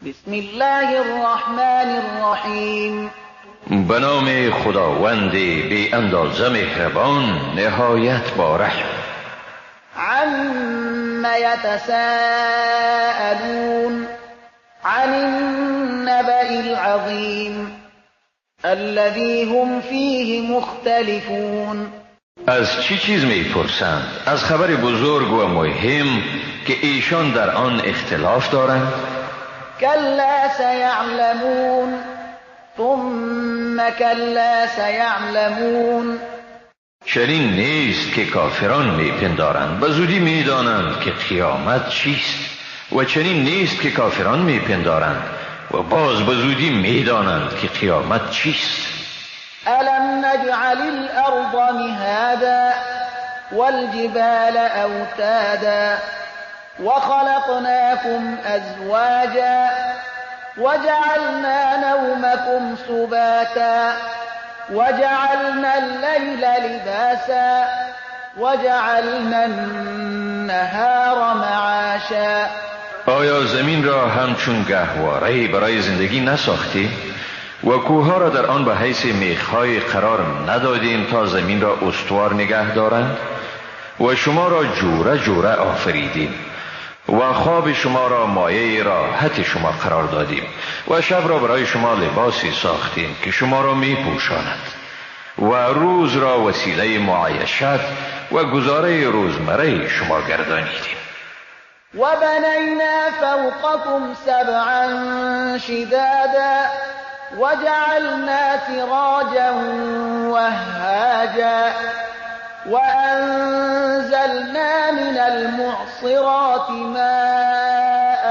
بسم الله الرحمن الرحیم. به نام خداوند بی اندازه مهربان نهایت بارحم. عم یتساءلون عن النبأ العظیم الذی هم فیه مختلفون. از چی چیز میپرسند؟ از خبر بزرگ و مهم که ایشان در آن اختلاف دارند؟ کلا سیعلمون ثم کلا سیعلمون. چنین نیست که کافران میپندارند، به زودی میدانند که قیامت چیست، و چنین نیست که کافران میپندارند و باز به زودی میدانند که قیامت چیست. الم نجعل الارض مهادا والجبال اوتادا وخلقناكم ازواجا وجعلنا نومكم سباتا وجعلنا الليل لباسا وجعلنا النهار معاشا. آیا زمین را همچون گهواره برای زندگی نساختی؟ و کوهها را در آن به حیث میخهای قرار ندادیم تا زمین را استوار نگه دارند؟ و شما را جوره جوره آفریدیم و خواب شما را مایه راحت شما قرار دادیم و شب را برای شما لباسی ساختیم که شما را می پوشاند و روز را وسیله معیشت و گزاره روزمره شما گردانیدیم. و بنینا فوقكم سبعا شدادا وجعلنا سراجا وهاجا وأنزلنا من المعصرات ماء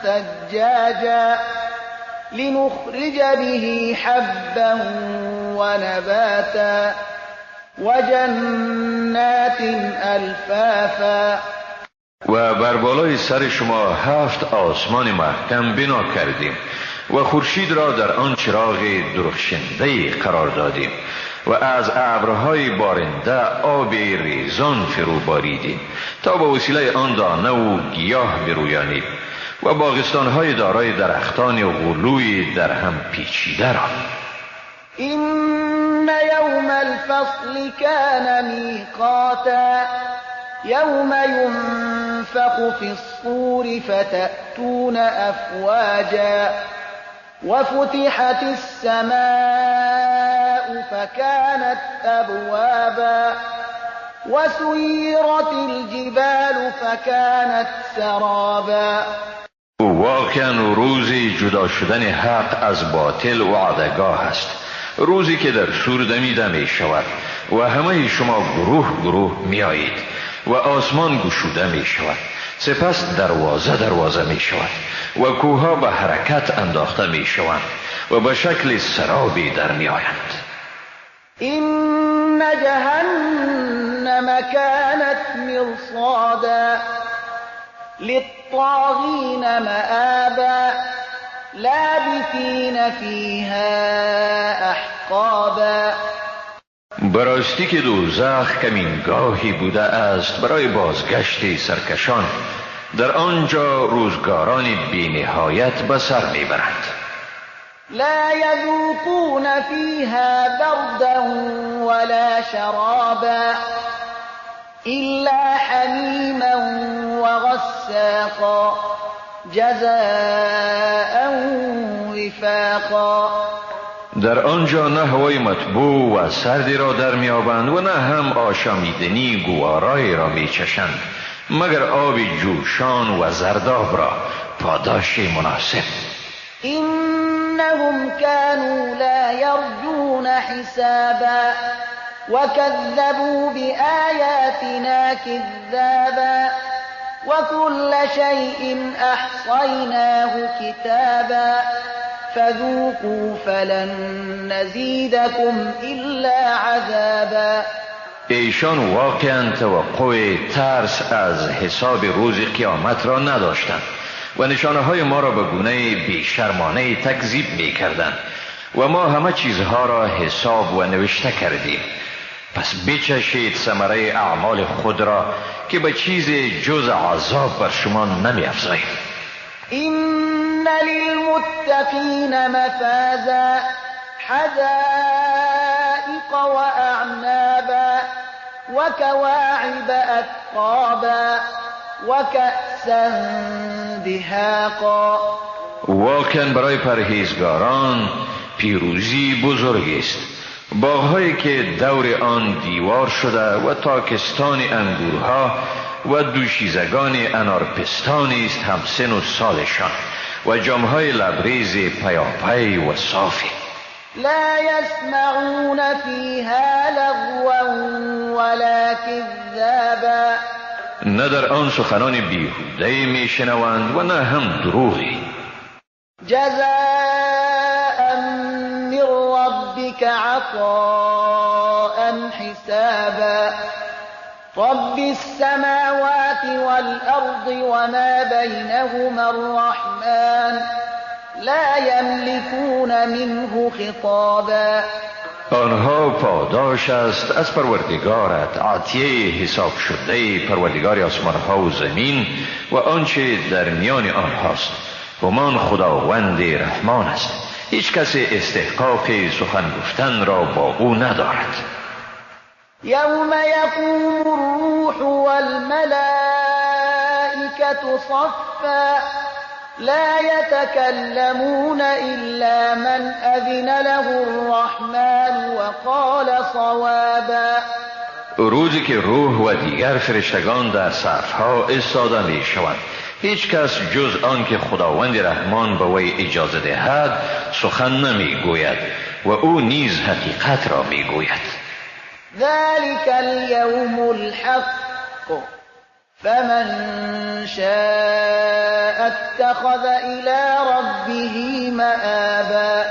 ثجاجا لنخرج به حبا ونباتا وجنات الفافا. و بر بالای سر شما 7 آسمان محکم بنا کردیم و خورشید را در آن چراغ درخشنده قرار دادیم و از ابرهای بارنده آب ریزان فرو باریدیم تا به وسیله آن دانه و گیاه برویانیم و باغستانهای دارای درختان غلوی در هم پیچیده را. این یوم الفصل کان میقاتا یوم ينفخ في الصور فتأتون افواجا وفتحت السماء فكانت أبوابا وسيرت الجبال فكانت سرابا. واقعا روزی جدا شدن حق از باطل و عدگاه است، روزی که در سور دمیده می شود و همه شما گروه گروه می آیید و آسمان گشوده می شود، سپس دروازه می شود و کوها به حرکت انداخته می شوند و به شکل سرابی در می آیند. این جهنم کانت مرصادا للطاغین مآبا لابثین فیها احقابا. براستی که دوزخ کمینگاهی بوده است برای بازگشت سرکشان، در آنجا روزگاران بی نهایت به سر میبرند. لا یذوقون فیها بردا ولا شرابا الا حمیما وغساقا جزاء وفاقا. در آنجا نه هوای مطبوع و سردی را در میابند و نه هم آشامیدنی گوارای را میچشند، مگر آب جوشان و زرداب را پاداش مناسب. انهم كانوا لا يرجون حسابا وكذبوا بآياتنا كذابا وكل شيء احصيناه كتابا فذوقوا فلن نزيدكم الا عذابا. ایشان واقعا توقع ترس از حساب روز قیامت را نداشتند و نشانه های ما را به گونه بیشرمانه تکذیب می کردند و ما همه چیزها را حساب و نوشته کردیم. پس بچشید ثمره اعمال خود را که به چیز جز عذاب بر شما نمی افزاییم. للمتقين مفازا حدائق وأعنابا وكواعب أترابا وكأسا دهاقا. واقعا برای پرهیزگاران پیروزی بزرگ است. باغهایی که دور آن دیوار شده و تاکستان انگورها و دوشیزگان انارپستانی است همسن و سالشان و جامهای لبریز پیاپی و صافی. لا يسمعون فيها لغوا ولا كذابا. نه در آن سخنان بیهوده می شنوند و نه هم دروغی. جزاء من ربك عطاء حسابا. رب السماوات والأرض وما بينهما الرحمن لا يملكون منه خطابا. آنها پاداش است از پروردگارت، عطیه حساب شده پروردگار آسمانها و زمین و آنچه در میان آنهاست. همان خداوند رحمان است، هیچ کسی استحقاق سخن گفتن را با او ندارد. يوم يقوم الروح والملائكة صفا لا يتكلمون إلا من أذن له الرحمن وقال صوابا. روزی که روح و دیگر فرشتگان در صفها ایستاده می شوند، هیچ کس جز آن که خداوند رحمان به وی اجازه دهد سخن نمی گوید و او نیز حقیقت را می گوید. ذلك اليوم الحق فمن شاء اتخذ إلى ربه مآبا.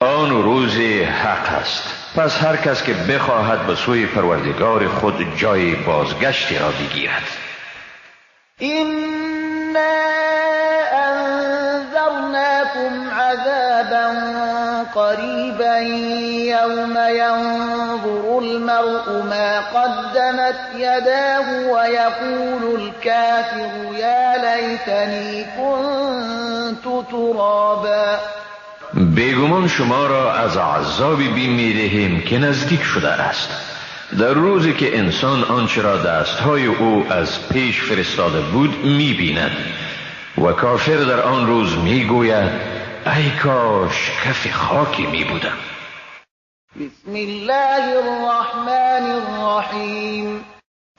آن روز حق است، پس هر کس که بخواهد به سوی پروردگار خود جای بازگشتی را بگیرد. إنا أنذرناكم عذابا قريبا يوم ينظر المرء ما قدمت يداه ويقول الكافر يا ليتني كنت ترابا. بیگمان شما را از عذابی بیم می‌دهیم که نزدیک شده است، در روزی که انسان آنچه را دستهای او از پیش فرستاده بود می‌بیند و کافر در آن روز می‌گوید ای کاش کف خاکی می‌بودم. بسم الله الرحمن الرحیم.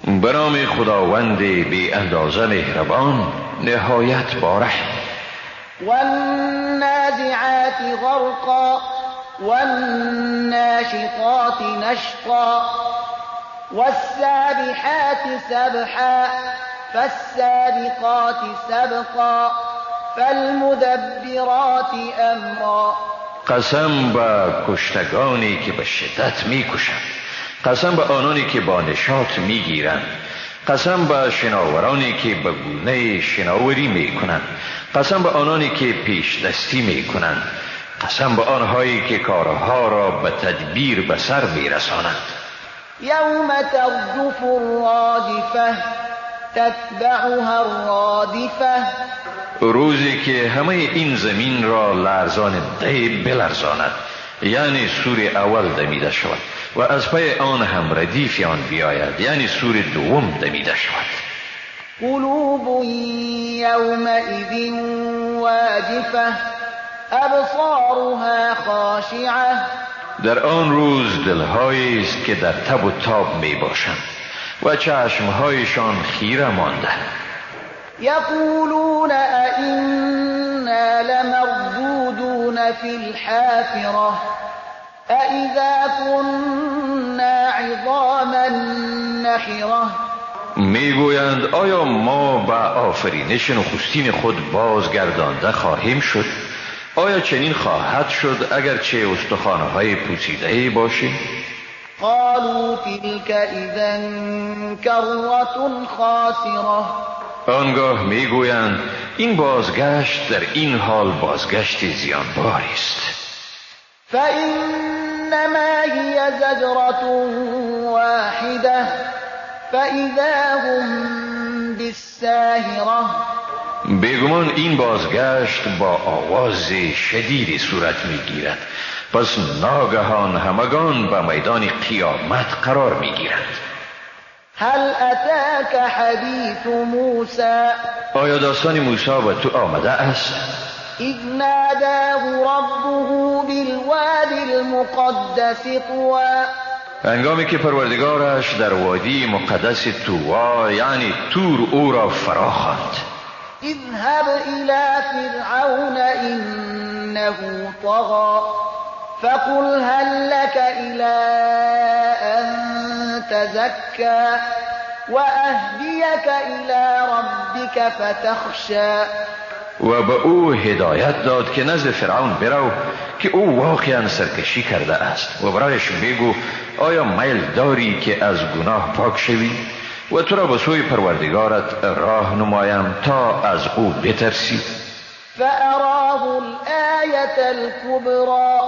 به نام خداوند بی اندازه مهربان نهایت بارحم. والنازعات غرقا والناشطات نشطا والسابحات سبحا فالسابقات سبقا فالمدبرات امرا. قسم به کشتگانی که به شدت میکشند، قسم به آنانی که با نشاط میگیرند، قسم به شناورانی که به گونه شناوری میکنند، قسم به آنانی که پیش دستی میکنند، قسم به آنهایی که کارها را به تدبیر به سر میرسانند. یوم ترجف الرادفه تتبعها الرادفه. روزی که همه این زمین را لرزاننده بلرزاند، یعنی سور اول دمیده شود و از پی آن هم ردیف آن بیاید، یعنی سور دوم دمیده شود. قلوب یومئذ واجفه ابصارها خاشعه. در آن روز دلهایی است که در تب و تاب می باشند و چشمهایشان خیره مانده. یقولون ائنا لمردودون فی الحافره أإذا كنا عظاما نخره. میگویند آیا ما به آفرینش نخستین خود بازگردانده خواهیم شد؟ آیا چنین خواهد شد اگرچه استخوان‌های پوسیده باشیم؟ قالوا تلك اذا كرة خاسره. آنگاه میگویند این بازگشت در این حال بازگشت زیانباری است. فإنما هي زجرة واحدة فإذا هم بالساهرة بیگمان این بازگشت با آواز شدیدی صورت میگیرد، پس ناگهان همگان به میدان قیامت قرار میگیرند. هل اتاك حدیث موسی؟ آیا داستان موسی به تو آمده است؟ اذ ناداه ربه بالوادی المقدس طوى، هنگامی که پروردگارش در وادی مقدس طوی یعنی تور او را فرا خواند. اذهب الى فرعون انه طغى فقل هل لك الى ان تزكى واهديك الى ربك فتخشى. و به او هدایت داد که نزد فرعون برو که او واقعا سرکشی کرده است، و برایش بگو آیا میل داری که از گناه پاک شوی و تو را به سوی پروردگارت راه نمایم تا از او بترسی. فأراه الآية الكبرى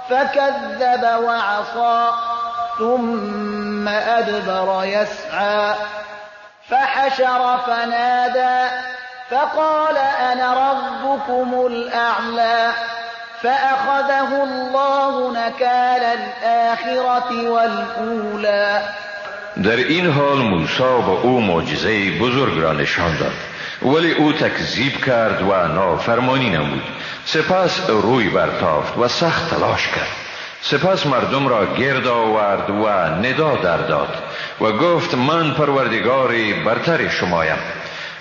فكذب وعصى ثم أدبر يسعى فحشر فنادى فقال أنا ربكم الأعلى فأخذه الله نكال الآخرة والأولى. در این حال موسی به او معجزه بزرگ را نشان داد، ولی او تکذیب کرد و نافرمانی نمود. سپس روی برتافت و سخت تلاش کرد. سپس مردم را گرد آورد و ندا در داد و گفت من پروردگاری برتر شمایم.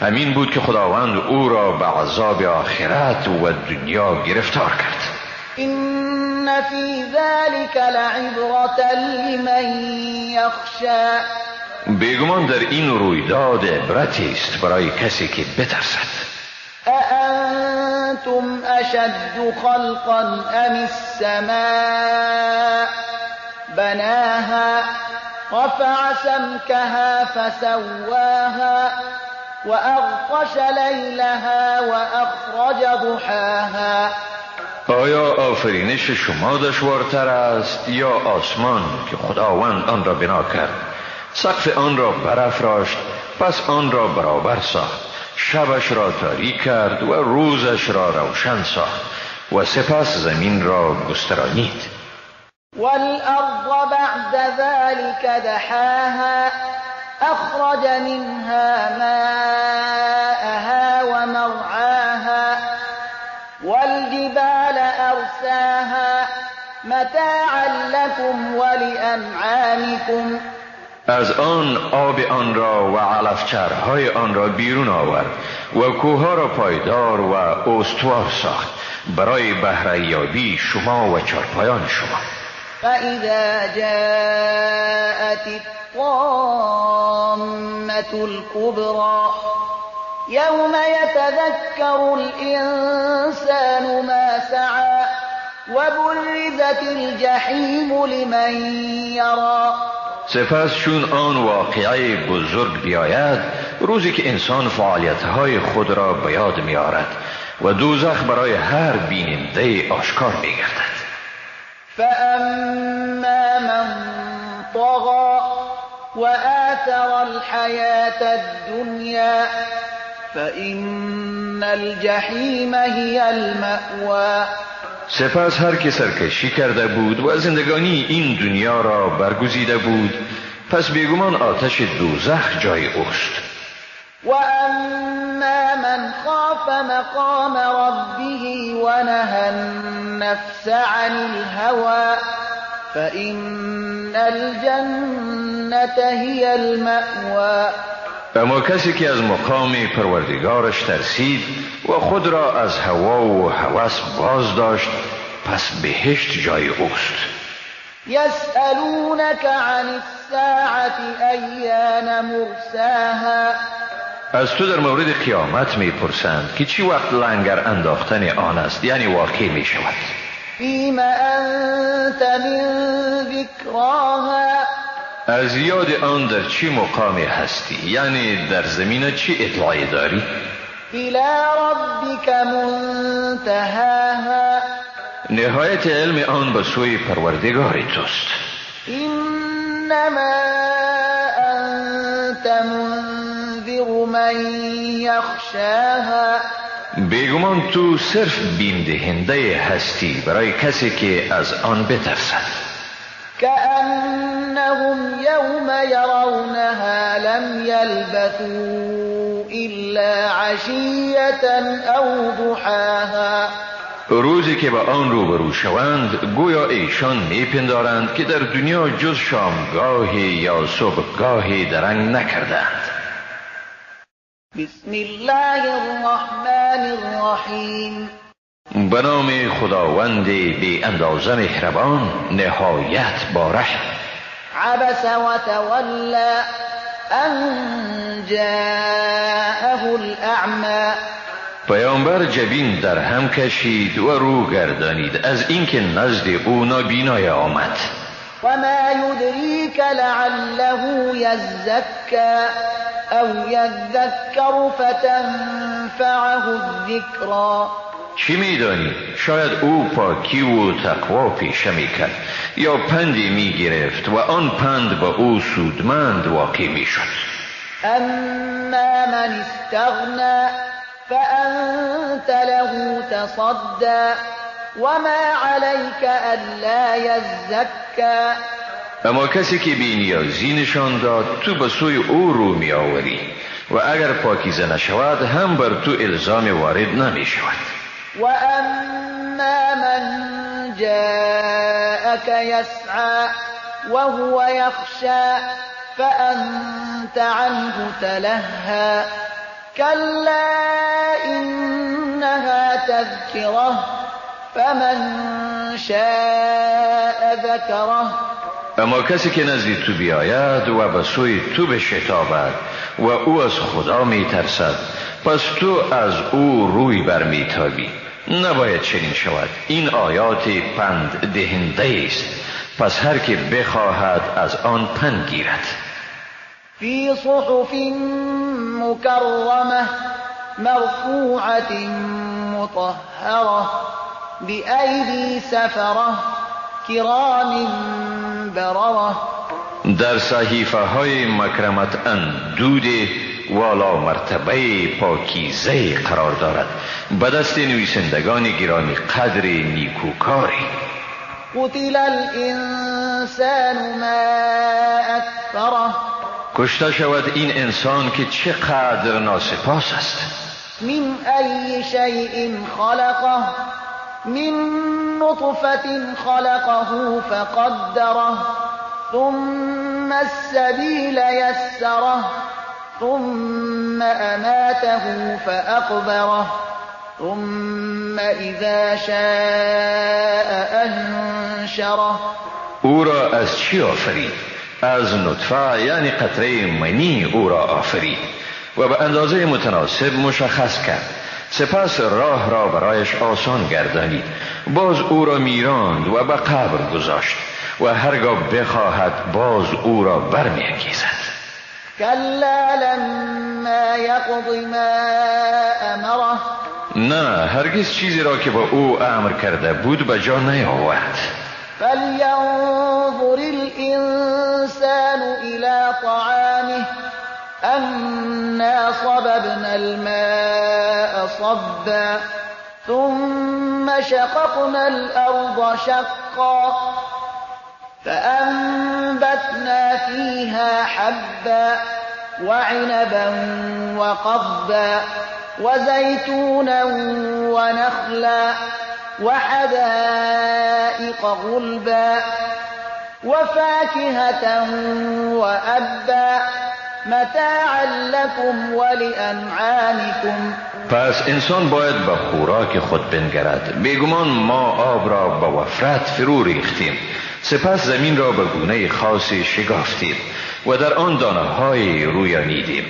همین بود که خداوند او را به عذاب آخرت و دنیا گرفتار کرد. إن في ذلك لعبرة لمن يخشى. بیگمان در این رویداد عبرتی است برای کسی که بترسد. أأنتم أشد خلقا أم السماء بناها رفع سمكها فسواها وأغطش ليلها وأخرج ضحاها. آیا آفرینش شما دشوارتر است یا آسمان که خداوند آن را بنا کرد؟ سقف آن را برافراشت، پس آن را برابر ساخت، شبش را تاریک کرد و روزش را روشن ساخت و سپس زمین را گسترانید. والأرض بعد ذلك دحاها أخرج منها ماءها ومرعاها والجبال أرساها متاعا لكم ولأنعامكم. از آن آب آن را و علفچرهای آن را بیرون آورد و کوهها را پایدار و استوار ساخت برای بهره‌یابی شما و چارپایان شما. فإذا جاءت الطامة الكبرى يوم يتذكر الإنسان ما سعى وبرزت الجحيم لمن يرى. سپس چون آن واقعه بزرگ بیاید، روزی که انسان فعالیتهای خود را به یاد می آرد و دوزخ برای هر بیننده آشکار می گردد. فأما من طغى وآثر الحياة الدنيا فإن الجحيم هي المأوى. سپس هر که سرکشی کرده بود و زندگانی این دنیا را برگزیده بود، پس بیگمان آتش دوزخ جای اوست. و اما من خاف مقام ربه و نهى النفس عن الهوى فإن الجنة هي المأوى. اما کسی که از مقام پروردگارش ترسید و خود را از هوا و هوس باز داشت، پس بهشت جای اوست. یسألونک عن الساعة ایان مرساها. از تو در مورد قیامت میپرسند که چی وقت لنگر انداختن آن است، یعنی واقع می شود. فیم انت من ذکراها. از یاد آن در چی مقامی هستی، یعنی در زمین چی اطلاعی داری؟ الی ربک منتهاها. نهایت علم آن به سوی پروردگار توست. انما انت منذر من يخشاها بیگمان تو صرف بیم دهنده هستی برای کسی که از آن بترسد. كأنهم يوم يرونها لم يلبثوا إلا عشية أو ضحاها. روزی که با آن روبرو شوند گویا ایشان میپندارند که در دنیا جز شامگاهی یا صبحگاهی درنگ نکردند. بسم الله الرحمن الرحیم. به نام خداوند بی اندازه مهربان نهایت با رحم. عبس و تولی ان جاءه الاعمى. پیامبر جبین در هم کشید و رو گردانید از اینکه نزد او نابینای آمد. و ما یدریک لعله یزکی او یذکر فتنفعه الذکری. چی میدانی؟ شاید او پاکی و تقوا پیشه میکرد یا پندی میگرفت و آن پند با او سودمند واقع میشد. اما من استغنا فانت له تصدى وما عليك الا يزكى. اما کسی که بی‌نیازی نشان داد تو به سوی او رو می آوری و اگر پاکیزه نشود هم بر تو الزام وارد نمی شود. و اما من جاءك يسعى وهو يخشى فأنت عنه تلهى كلا إنها تذكرة فمن شاء ذكره. اما کسی که نزد تو بیاید و به سوی تو بشتابد و او از خدا می ترسد پس تو از او روی برمیتابی. نباید چنین شود. این آیات پند دهنده است پس هر که بخواهد از آن پند گیرد. فی صحف مکرمه مرفوعة مطهرة بأيدي سفرة کرام بررة. در صحیفه های مکرمت اندود والا مرتبه پاکیزه قرار دارد به دست نویسندگان گرامی قدر نیکوکاری. قتل الانسان ما اکفره. کشته شود این انسان که چقدر ناسپاس است. من ای شیء خلقه من نطفة خلقه فقدره ثم السبيل يسره ثم أماته فأقبره ثم إذا شاء أنشره. او را از چی آفرید؟ از نطفه یعنی قطره منی او را آفرید و به اندازه متناسب مشخص کرد. سپس راه را برایش آسان گردانید. باز او را میراند و به قبر گذاشت و هرگاه بخواهد باز او را برمی‌انگیزد. کلا لما یقض ما امره. نه هرگز چیزی را که با او امر کرده بود به جا نیاورد. فلینظر الانسان الى طعامه انا صببنا الماء صبا ثم شققنا الارض شقا فأنبتنا فيها حبا وعنبا وقضبا وزيتونا ونخلا وحدائق غلبا وفاكهة وأبا متاعا لكم ولأنعامكم. پس انسان باید به خوراک خود بنگرد. بیگمان ما آب را به وفرت فرو ریختیم سپس زمین را به گونه خاصی شکافتیم و در آن دانه های رویانیدیم.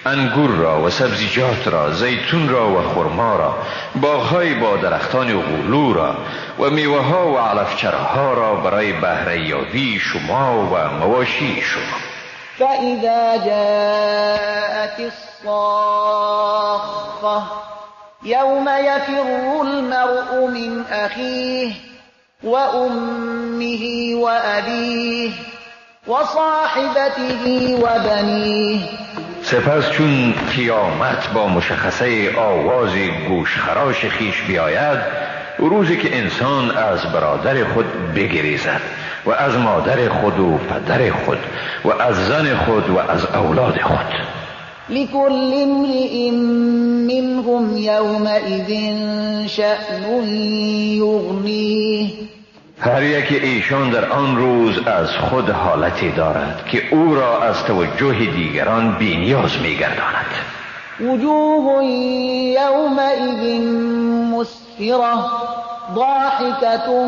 انگور را و سبزیجات را، زیتون را و خرما را، باغ‌های با درختان غلو را و میوه ها و علفچره ها را برای بهره یابی شما و مواشی شما. فإذا جاءت الصاخة يوم يفر المرء من أخيه وأمه وأبيه وصاحبته وبنيه. سپس چون قیامت با مشخصه آواز گوشخراش خیش بیاید، روزی که انسان از برادر خود بگریزد و از مادر خود و پدر خود و از زن خود و از اولاد خود. لكل امرئ منهم يومئذ شأن يغنيه. هر یک ایشان در آن روز از خود حالتی دارد که او را از توجه دیگران بی‌نیاز می‌گرداند. وجوه يومئذ مسفرة ضاحكة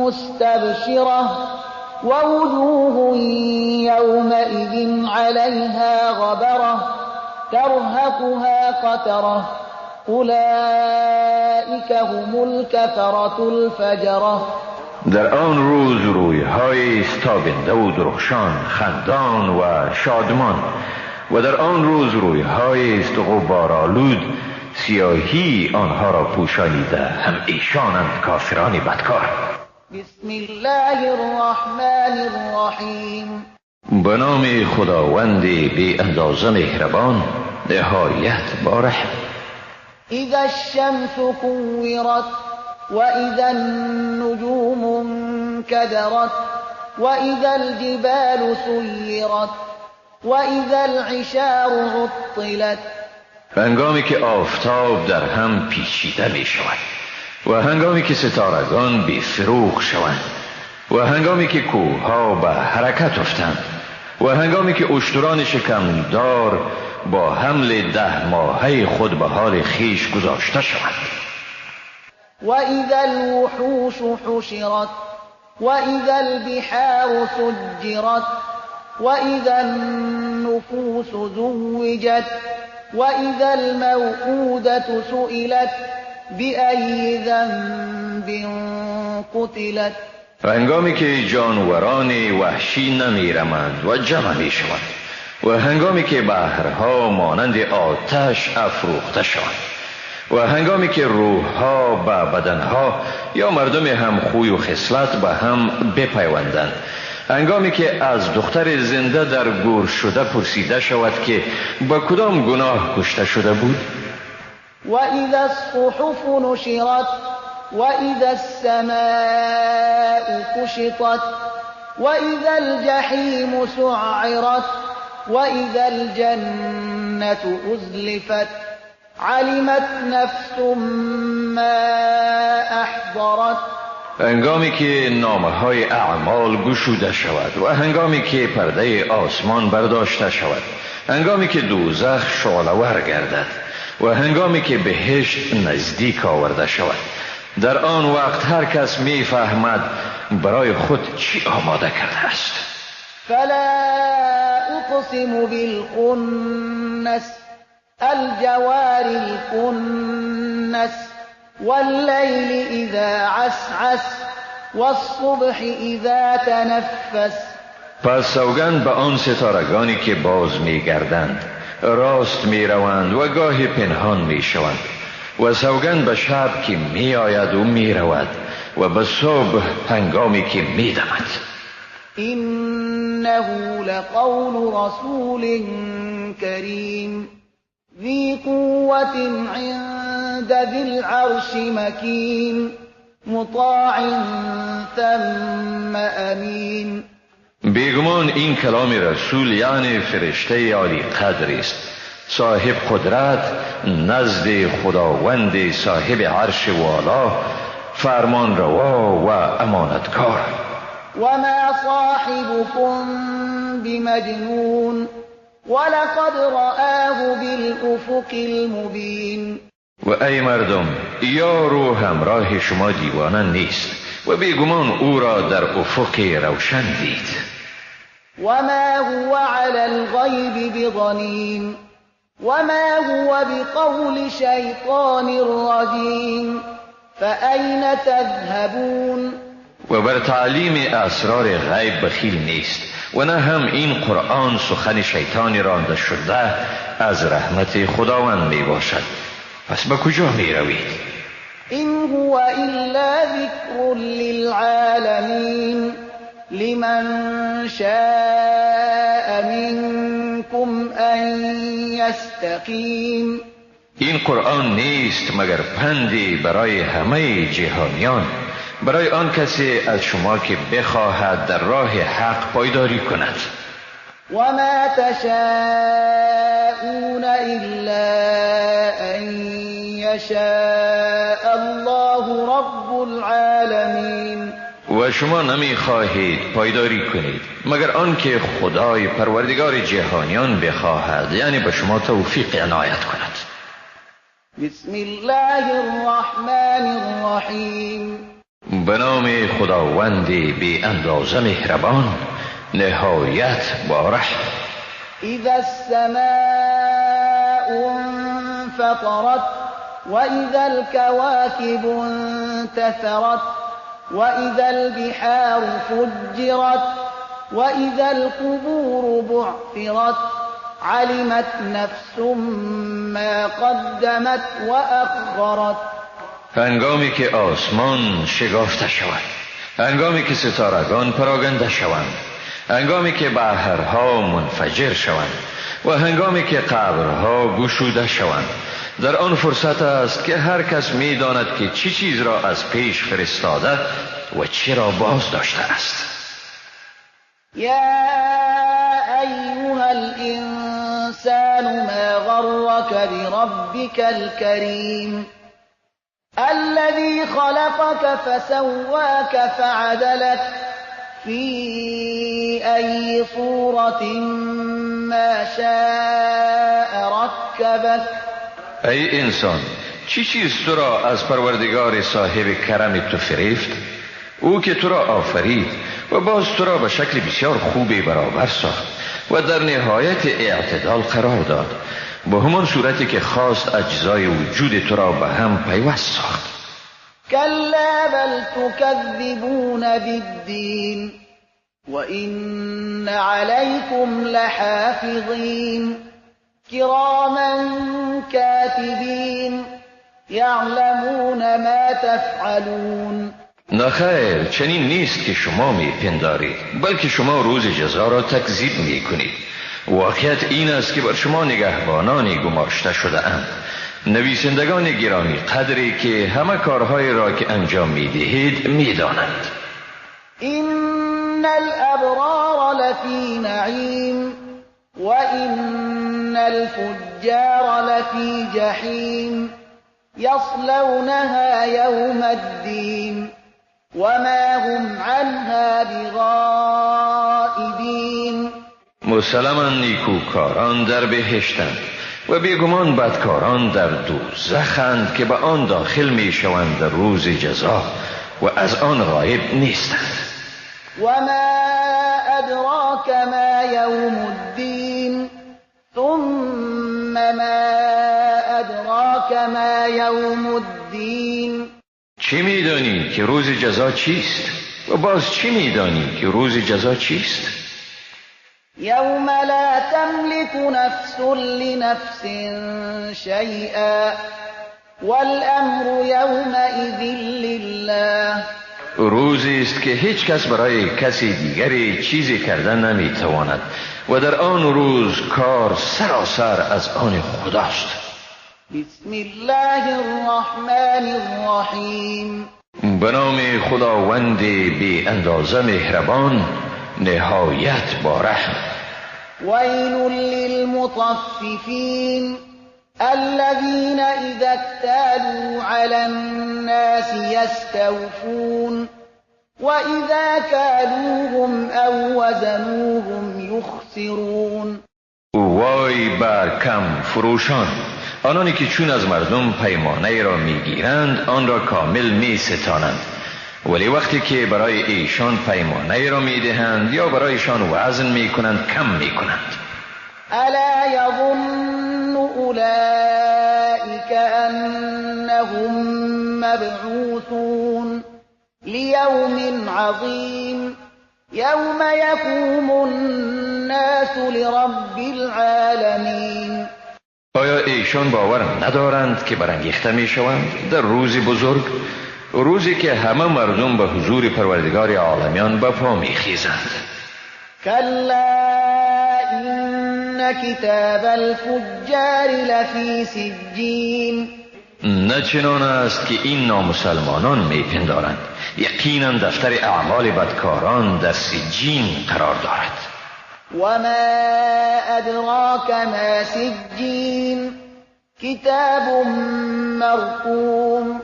مستبشرة ووجوه يومئذ عليها غبرة ترهقها قترة أولئك هم الكفرة الفجرة. در آن روز روی‌های تابنده و درخشان، خندان و شادمان، و در آن روز روی‌های غبارآلود، سیاهی آنها را پوشانیده، هم ایشانند کافران بدکار. بسم الله الرحمن الرحیم. به نام خداوند بی اندازه مهربان، نهایت با رحم. اذا الشمس كورت وإذا النجوم انكدرت وإذا الجبال سيرت وإذا العشار عطلت. هنگامی که آفتاب در هم پیچیده می شود و هنگامی که ستارگان بی فروغ شوند و هنگامی که کوهها به حرکت افتند و هنگامی که اشتران شکمدار با حمل 10 ماهه خود به حال خیش گذاشته شوند. وإذا الوحوش حشرت وإذا البحار سجرت وإذا النفوس زوجت وإذا الموءودة سئلت بأي ذنب قتلت. هنگامی که جانوران وحشی نمیرمند و جمع می شوند و هنگامی که بحرها مانند آتش افروخته شوند و هنگامی که روحها به بدنها یا مردم هم خوی و خصلت به هم بپیوندند، هنگامی که از دختر زنده در گور شده پرسیده شود که با کدام گناه کشته شده بود. و اذا الصحف نشرت و اذا السماء کشطت و اذا الجحیم سعرت و اذا الجنة ازلفت علمت نفس ما احضرت. هنگامی که نامه‌های اعمال گشوده شود و هنگامی که پرده آسمان برداشته شود، هنگامی که دوزخ شعله‌ور گردد و هنگامی که بهشت نزدیک آورده شود، در آن وقت هر کس می‌فهمد برای خود چی آماده کرده است. فلا اقسم بالخنس الجوار الكنس والليل إذا عسعس والصبح إذا تنفس. پس سوگند به آن ستارگانی که باز می‌گردند، راست می‌روند و گاهی پنهان می‌شوند، و سوگند به شب که می‌آید و می‌رود و به صبح هنگامی که می‌دمد. إنه لقول رسول كريم ذي قوة عند ذي العرش مكين مطاع ثم امین. بیگمان این کلام رسول یعنی فرشته عالی قدر است، صاحب قدرت نزد خداوند صاحب عرش والا، فرمان روا و امانتکار. وما صاحبكم بمجنون ولقد رآه بالأفق المبين. و ای مردم، یارو همراه شما دیوانه نیست و بیگمان او را در افق روشن دید. وما هو على الغیب بضنین وما هو بقول شیطان رجیم فأین تذهبون. و بر تعلیم اسرار غیب بخیل نیست و نه هم این قرآن سخن شیطانی رانده شده از رحمت خداوند می باشد. پس به کجا می روید؟ این هو الا ذکر للعالمین لمن شاء منکم يعظكم أن يستقيم. این قرآن نیست مگر پندی برای همه جهانیان، برای آن کسی از شما که بخواهد در راه حق پایداری کند. وما تشاءون إلا أن يشاء الله رب العالمین. و شما نمی خواهید پایداری کنید مگر آنکه خدای پروردگار جهانیان بخواهد، یعنی به شما توفیق عنایت کند. بسم الله الرحمن الرحیم. به نام خداوندی بی اندازه مهربان، نهایت با رحم. اذا السماء انفطرت واذا الكواكب انتثرت واذا البحار فجرت واذا القبور بعثرت علمت نفس ما قدمت واخرت. هنگامی که آسمان شکافته شود، هنگامی که ستارگان پراگنده شوند، هنگامی که بحرها منفجر شوند و هنگامی که قبرها گشوده شوند، در آن فرصت است که هر کس می داند که چی چیز را از پیش فرستاده و چی را باز داشته است. یا ایها الانسان ما غرك بربك الكریم الذي خلقك فسواك فعدلك في أي صورة ما شاء ركبك. ای انسان، چی چیز تو را از پروردگار صاحب کرم تو فریفت؟ او که تو را آفرید و باز تو را به شکل بسیار خوبی برابر ساخت و در نهایت اعتدال قرار داد، با همان صورتی که خواست اجزای وجود تو را به هم پیوست ساخت. كلا بل تكذبون بالدين وإن عليكم لحافظين كراما كاتبين يعلمون ما تفعلون. نخیر، چنین نیست که شما می پندارید، بلکه شما روز جزا را تکذیب می کنید. واقعیت این است که بر شما نگهبانانی گماشته شده اند، نویسندگان گرامی قدری که همه کارهای را که انجام می دهید می دانند. این الابرار لفی نعیم و این الفجار لفی جحیم یصلونها یوم الدین وما هم عنها بغائبین. مسلماً نیکوکاران در بهشتند و بیگمان بدکاران در دوزخند که به آن داخل می شوند در روز جزا و از آن غایب نیستند. وما ادراک ما یوم الدین ثم ما ادراک ما یوم الدین. چی می دانی که روز جزا چیست؟ و باز چی می دانی که روز جزا چیست؟ يوم لا تملك نفس لنفس شيئا والأمر يومئذ لله. روزی است که هیچ کس برای کسی دیگری چیزی کردن نمیتواند و در آن روز کار سراسر از آن خداست. بسم الله الرحمن الرحیم. به نام خداوند بی اندازه مهربان، نهایت با رحم. ویل للمطففین الذين اذا اكتالوا على الناس يستوفون واذا كالوهم او وزنوهم يخسرون. وای بر کم فروشان، آنانی که چون از مردم پیمانه را میگیرند آن را کامل میستانند، ولی وقتی که برای ایشان پیمانه را میدهند یا برایشان وزن میکنند کم میکنند. الا یظن اولئک انهم مبعوثون لیوم عظیم یوم یقوم الناس لرب العالمین. آیا ایشان باور ندارند که برانگیخته میشوند در روزی بزرگ، روزی که همه مردم به حضور پروردگار عالمیان به پا میخیزند؟ کلا ان كتاب الفجار لفی سجین. نه چنان است که این نامسلمانان میپندارند. یقینا دفتر اعمال بدکاران در سجین قرار دارد. وما ادراک ما سجین کتاب مرقوم.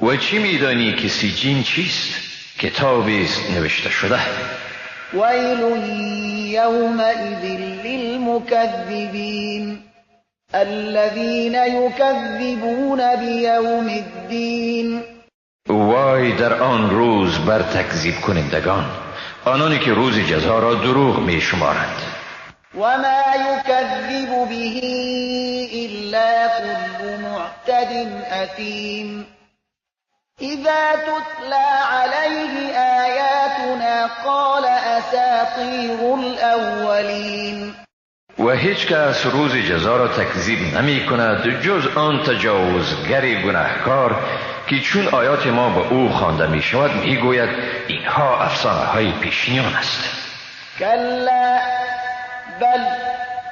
و چی میدانی که سجین چیست؟ کتابی است نوشته شده. ویل یومئذ للمکذبین الذین یکذبون بیوم الدین. وای در آن روز بر تکذیب کنندگان، آنانی که روز جزا را دروغ می شمارند. وما یکذب به الا كل معتد اثیم اذا تتلى عليه آیاتنا قال اساطیر الاولین. و هیچ کس روز جزا را تکذیب نمی کند جز آن تجاوزگر گناهکار که چون آیات ما به او خوانده می شود می گوید اینها افسانه های پیشینیان است. کلا بل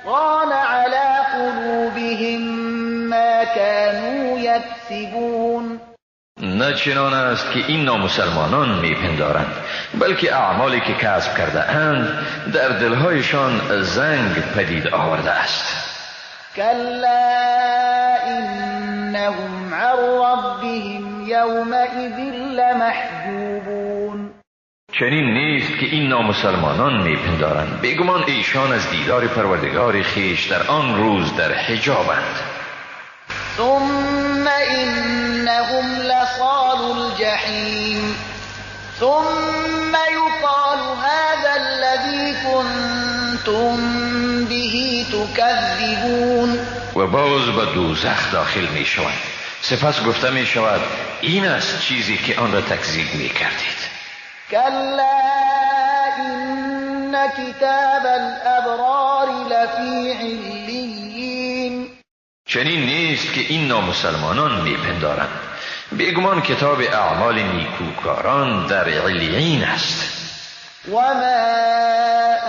ران على قلوبهم ما كانوا یکسبون. نه چنان است که این نامسلمانان میپندارند، بلکه اعمالی که کسب کرده اند در دلهایشان زنگ پدید آورده است. کلا انهم عن ربهم یومئذ لمحجوبون. چنین نیست که این نامسلمانان میپندارند، بیگمان ایشان از دیدار پروردگار خیش در آن روز در حجابند. ثم انهم لصال الجحیم ثم یقال هذا الذی کنتم به تکذبون. و باز به دوزخ داخل می شوند. سپس گفته می شود این است چیزی که آن را تکذیب می کردید. کلا ان کتاب الابرار لفی علیین. چنین نیست که این نامسلمانان میپندارند، بیگمان کتاب اعمال نیکوکاران در علیین است. و ما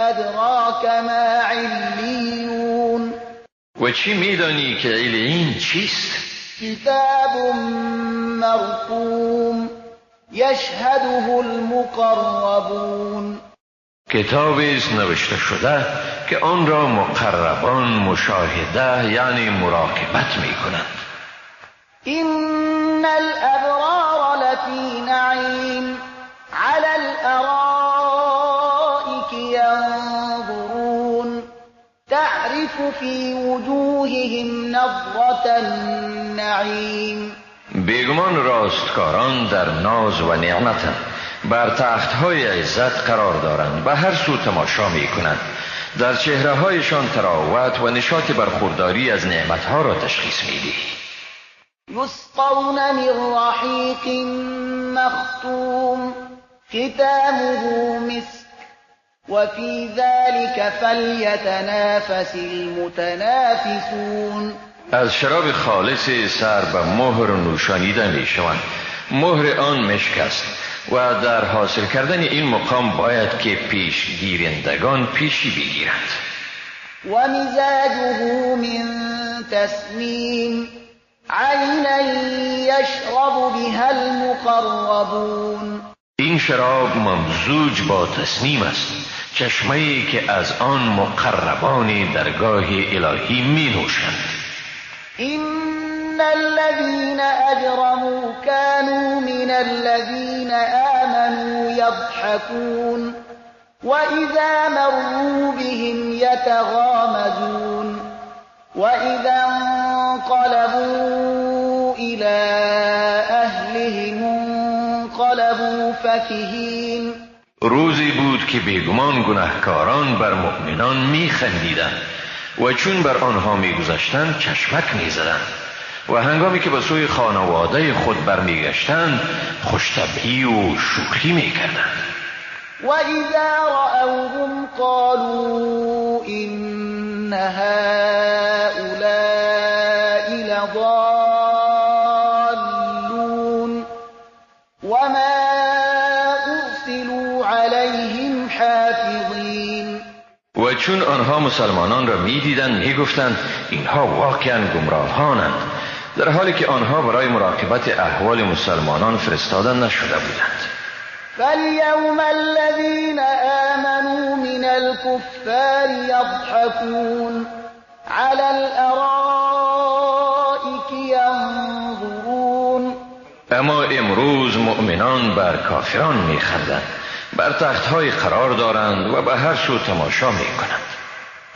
ادراک ما علیون. و چی میدانی که علیین چیست؟ کتاب مرقوم یشهده المقربون. کتابی است نوشته شده که آن را مقربان مشاهده یعنی مراقبت می کنند. این الابرار لفی نعیم علی الارائک ینظرون تعرف فی وجوههم نظرة النعیم. بیگمان راستکاران در ناز و نعمتند، بر تختهای عزت قرار دارند، به هر سو تماشا می کنند، در چهره هایشان تراوت و نشاط برخورداری از نعمتها را تشخیص می دهی. یسقون من رحیق مختوم ختامه مسک و فی ذلک فلیتنافس المتنافسون. از شراب خالص سر به مهر نوشانیده می شوند. مهر آن مشک است و در حاصل کردن این مقام باید که پیش گیرندگان پیشی بگیرند. و مزاجه من تسنیم عینا یشرب بها المقربون. این شراب ممزوج با تسنیم است، چشمه‌ای که از آن مقربان درگاه الهی می نوشند. إن الذين أجرموا كانوا من الذين آمنوا يضحكون وإذا مروا بهم يتغامزون وإذا انقلبوا إلى أهلهم انقلبوا فكهين. روزی بود که بیگمان گناهکاران بر مؤمنان می خندیدند و چون بر آنها می گذشتند چشمک می زدند و هنگامی که به سوی خانواده خود برمیگشتند خوش‌طبعی و شوخی می کردند. و اذا رأوهم قالوا إن هؤلاء لضالون وما أرسلوا عليهم حافظين. و چون آنها مسلمانان را می دیدند می گفتند اینها واقعا گمراهانند، در حالی که آنها برای مراقبت احوال مسلمانان فرستاده نشده بودند. فاليوم الذين آمنوا من الكفار يضحكون على الأرائك ينظرون. اما امروز مؤمنان بر کافران می خندند، بر تختهای قرار دارند و به هر سو تماشا می کنند.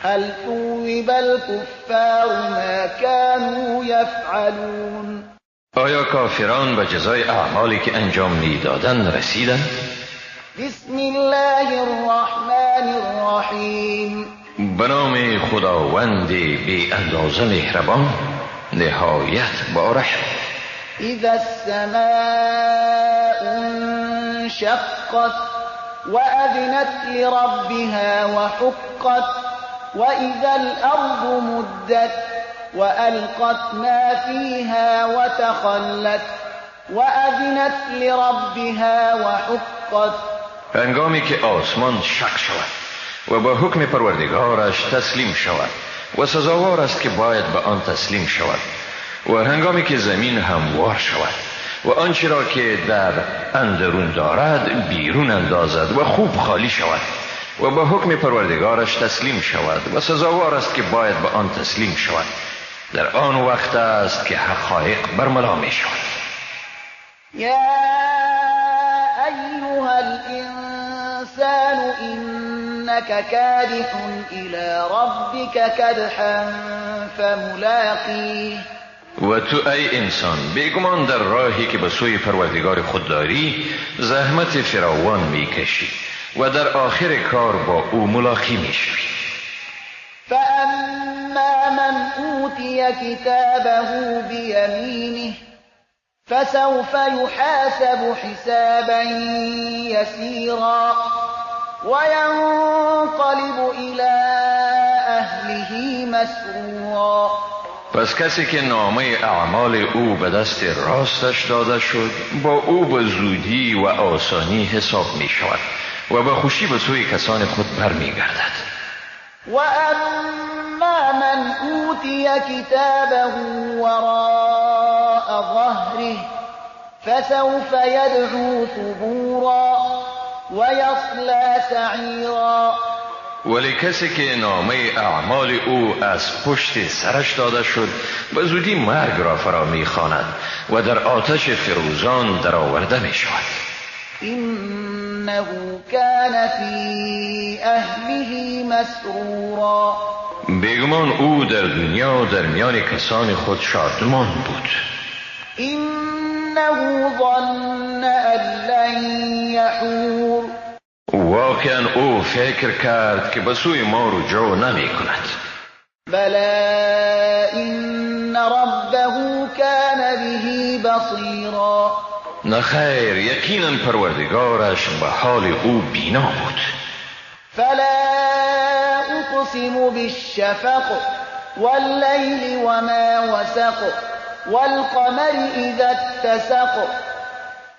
هل ثوب الكفار ما كانوا يفعلون. آیا کافران به جزای اعمالی که انجام میدادند رسیدند؟ بسم الله الرحمن الرحیم. به نام خداوند بی اندازه مهربان، نهایت با رحم. اذا السماء انشقت وأذنت لربها وحقت وإذا الأرض مدت وألقت ما فيها وتخلت وأذنت لربها وحقت. هنگامی که آسمان شق شود و با حکم پروردگارش تسلیم شود و سزاوار است که باید به آن تسلیم شود، و هنگامی که زمین هموار شود و آنچه را که در اندرون دارد بیرون اندازد و خوب خالی شود و با حکم پروردگارش تسلیم شود و سزاوار است که باید به آن تسلیم شود، در آن وقت است که حقایق برملا می شود. یا ایها الانسان انك کادح الى ربك کدحا فملاقیه. و تو ای انسان بیگمان در راهی که به سوی پروردگار خود داری زحمت فراوان می کشی و در آخر کار با او ملاقی می شوی. فاما من اوتی کتابه بیمینه فسوف یحاسب حسابا یسیرا وینقلب الی اهله مسرورا. پس کسی که نامه اعمال او به دست راستش داده شد با او به زودی و آسانی حساب می شود و به خوشی به سوی کسان خود برمی گردد. و اما من اوتی کتابه وراء ظهره فسوف یدعو ثبورا ویصلی سعیرا. ولی کسی که نامه اعمال او از پشت سرش داده شد به زودی مرگ را فرا می‌خواند و در آتش فروزان درآورده می شود. انه کان فی اهله مسرورا. بیگمان او در دنیا در میان کسان خود شادمان بود. انه ظن ان لن یحور. واقعا او فکر کرد که به سوی ما رجوع نمی کند. بلا این ربه کان به بصیرا. نخیر، یقینا پروردگارش به حال او بینا بود. فلا اقسم بالشفق واللیل وما وسق والقمر اذا اتسق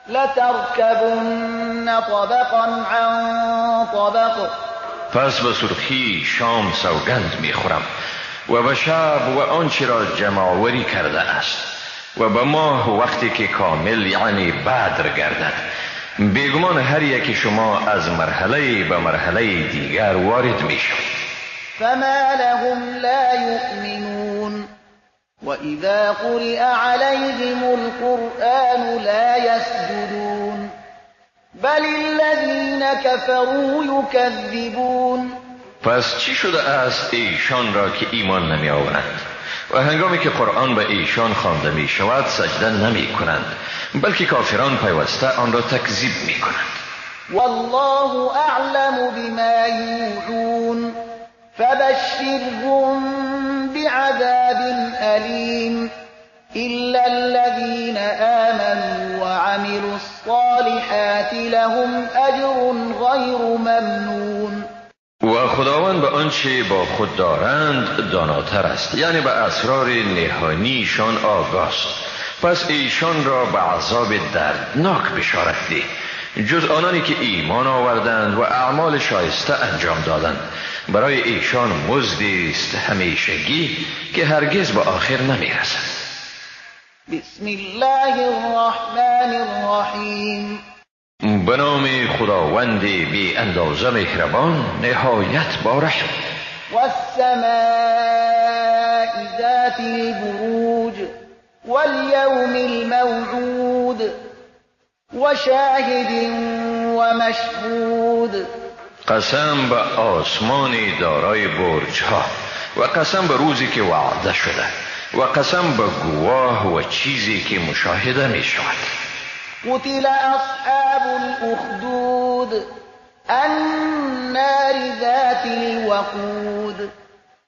لتركبن طبقا عن طبق. پس به سرخی شام سوگند میخورم و به شب و آنچه را جمع‌آوری کرده است و به ماه وقتی که کامل یعنی بدر گردد. بیگمان هر یک شما از مرحله به مرحله دیگر وارد میشود. فما لهم لا یؤمنون وَإِذَا قُرِئَ عَلَيْهِمُ الْقُرْآنُ لَا يَسْجُدُونَ بَلِ الَّذِينَ كَفَرُوا يُكَذِّبُونَ. پس چی شده است ایشان را که ایمان نمی آورند و هنگامی که قرآن به ایشان خوانده می شود سجده نمی کنند، بلکه کافران پیوسته آن را تکذیب می کنند. والله اعلم بما یوعون فبشرهم بعذاب أليم إلا الذين آمنوا وعملوا الصالحات لهم أجر غير ممنون. و خداوند به آنچه با خود دارند داناتر است، یعنی به اسرار نهانیشان آگاست. پس ایشان را به عذاب دردناک بشارت ده، جز آنانی که ایمان آوردند و اعمال شایسته انجام دادند برای ایشان مزدی است همیشگی که هرگز به آخر نمیرسد. بسم الله الرحمن الرحیم. به نام خداوند بی اندازه مهربان نهایت بارحم. والسماء ذات البروج واليوم الموعود وشاهد ومشهود. قسم به آسمان دارای برج ها و قسم به روزی که وعده شده و قسم به گواه و چیزی که مشاهده می شود. قتل اصحاب الاخدود النار ذات الوقود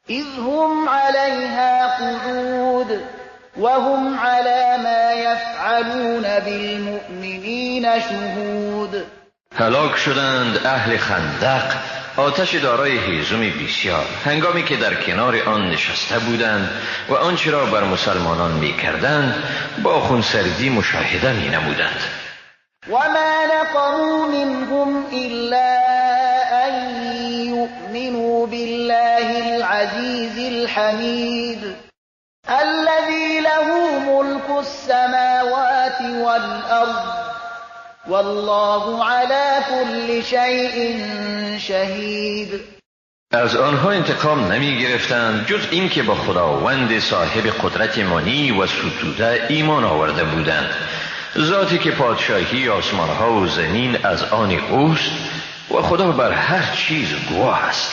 اذ هم عليها قعود وهم على ما يفعلون بالمؤمنین شهود. هلاک شدند اهل خندق، آتش دارای هیزم بسیار، هنگامی که در کنار آن نشسته بودند و آنچه را بر مسلمانان می کردند با خونسردی مشاهده می نمودند. وما نقموا منهم إلا أن يؤمنوا بالله العزيز الحميد الذي له ملك السماوات والأرض والله على كل شيء شهید. از آنها انتقام نمی گرفتند جز این که با خداوند صاحب قدرت منی و ستوده ایمان آورده بودند، ذاتی که پادشاهی آسمانها و زمین از آن اوست و خدا بر هر چیز گواه است.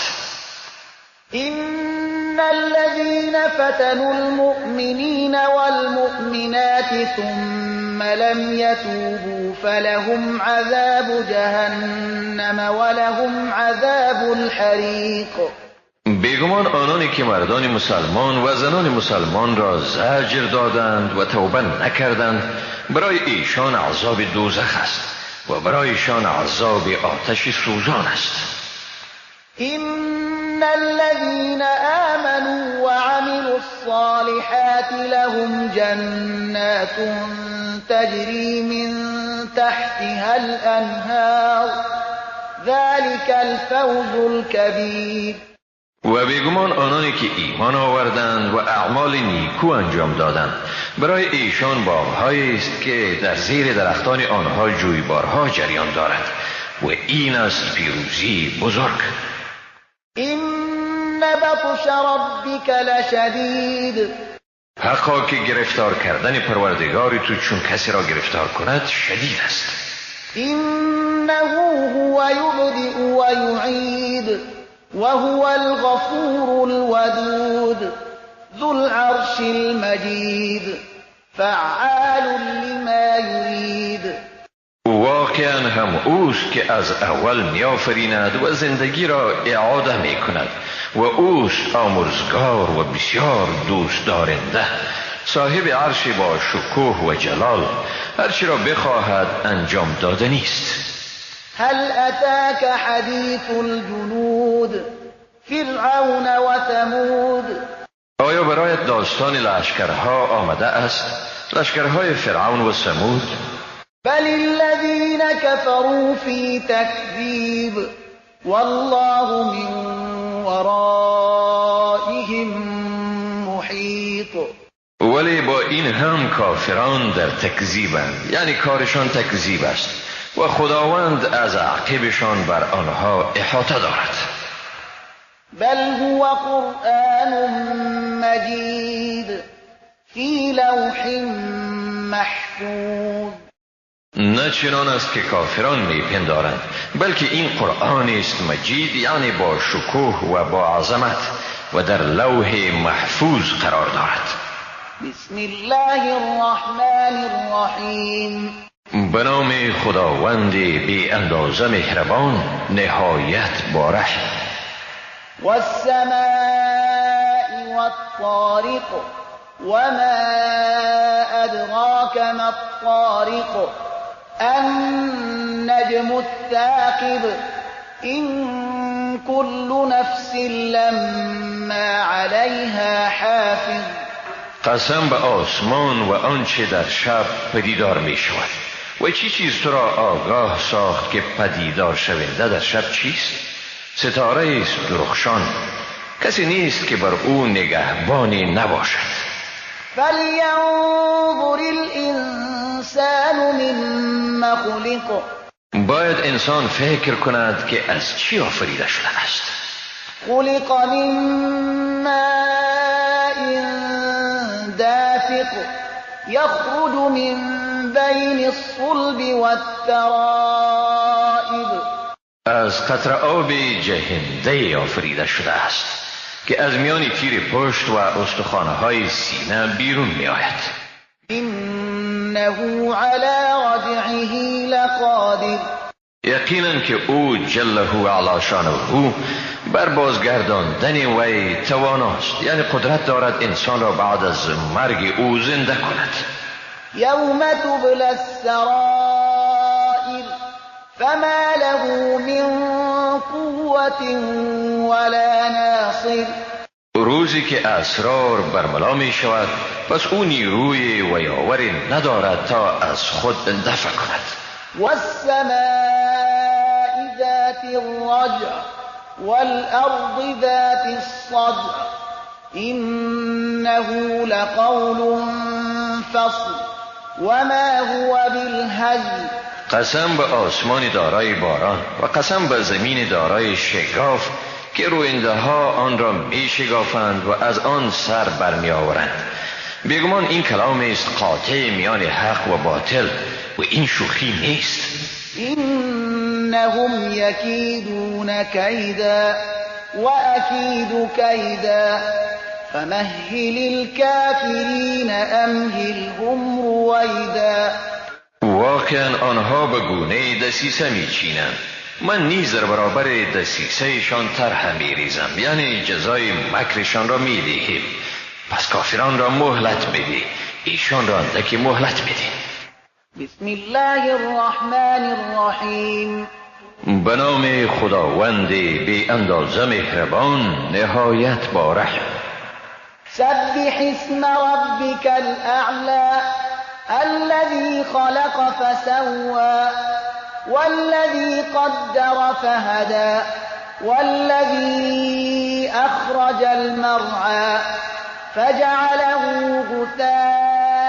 إن الذين فتنوا المؤمنين والمؤمنات ثم لم يتوبوا فلهم عذاب جهنم ولهم عذاب الحریق. بیگمان آنانی که مردان مسلمان و زنان مسلمان را زجر دادند و توبه نکردند برای ایشان عذاب دوزخ است و برایشان عذاب آتش سوزان است. إن الذين آمنوا وعملوا الصالحات لهم جنات تجري من تحتها الأنهار ذلك الفوز الكبير. و بیگمان آنانی که ایمان آوردند و اعمال نیکو انجام دادند برای ایشان باغ‌هایی است که در زیر درختان آنها جویبارها جریان دارد و این است پیروزی بزرگ. این بطش ربک لشدید. حقا که گرفتار کردن پروردگار تو چون کسی را گرفتار کند شدید است. اینه هو یبدئ و یعید وهو الغفور الودود ذو العرش المجید فعال لما یرید. واقعا هم اوست که از اول می‌آفریند و زندگی را اعاده می‌کند و اوست آمرزگار و بسیار دوست دارنده، صاحب عرش با شکوه و جلال، هرچی را بخواهد انجام دادنی است. هل اتاک حدیث الجنود فرعون و ثمود. آیا برایت داستان لشکرها آمده است، لشکرهای فرعون و ثمود؟ بل الذین كفروا فی تکذیب والله من ورائهم محیط. ولی با این هم کافران در تکذیبند، یعنی کارشان تکذیب است و خداوند از عقبشان بر آنها احاطه دارد. بل هو قرآن مجید فی لوح محفوظ. نه چنان است که کافران میپندارند، بلکه این قرآن است مجید، یعنی با شکوه و با عظمت و در لوح محفوظ قرار دارد. بسم الله الرحمن الرحیم. به نام خداوند بی اندازه مهربان نهایت بارحم. والسماء والطارق وما أدراك ما الطارق النجم الثاقب إن كل نفس لما عليها حافظ. قسم به آسمان و آنچه در شب پدیدار می شود و چی چیز تو را آگاه ساخت که پدیدار شونده در شب چیست؟ ستاره است درخشان، کسی نیست که بر او نگهبانی نباشد. فلینظر الانسان مما خلق. باید انسان فکر کند که از چی آفریده شده است. خلق من ماء دافق یخرج من بین الصلب والترائب. از قطره آب جهنده آفریده شده است که از میان تیر پشت و استخوان‌های سینه بیرون می آید. انه علی رجعه لقادر. یقینا که او جله علی شانه بر بازگرداندن وی تواناست، یعنی قدرت دارد انسان را بعد از مرگ او زنده کند. یوم تبلی السرائر فما له من قوة ولا ناصر. روزی که اسرار برملا می شود، پس او نیروی و یاوری ندارد تا از خود دفع کند. والسماء ذات الرجع والأرض ذات الصدع إنه لقول فصل وما هو بالهزل. قسم به آسمان دارای باران و قسم به زمین دارای شگاف که روینده ها آن را می شگافند و از آن سر برمی آورند. بیگمان این کلام است قاطع میان حق و باطل و این شوخی نیست. انهم یکیدون کیدا و اکید کیدا فمهل الكافرین امهلهم رویدا. واقعا آنها به گونه دسیسه می چینند، من نیز در برابر دسیسه شان طرح می ریزم، یعنی جزای مکرشان را می دهیم. پس کافران را مهلت بده، ایشان را اندکی مهلت بده. بسم الله الرحمن الرحیم. به نام خداوند بی اندازه مهربان نهایت با رحم. سبح اسم ربک الاعلی الذي خلق فسوى والذي قدر فهدى والذي أخرج المرعى فجعله غثاء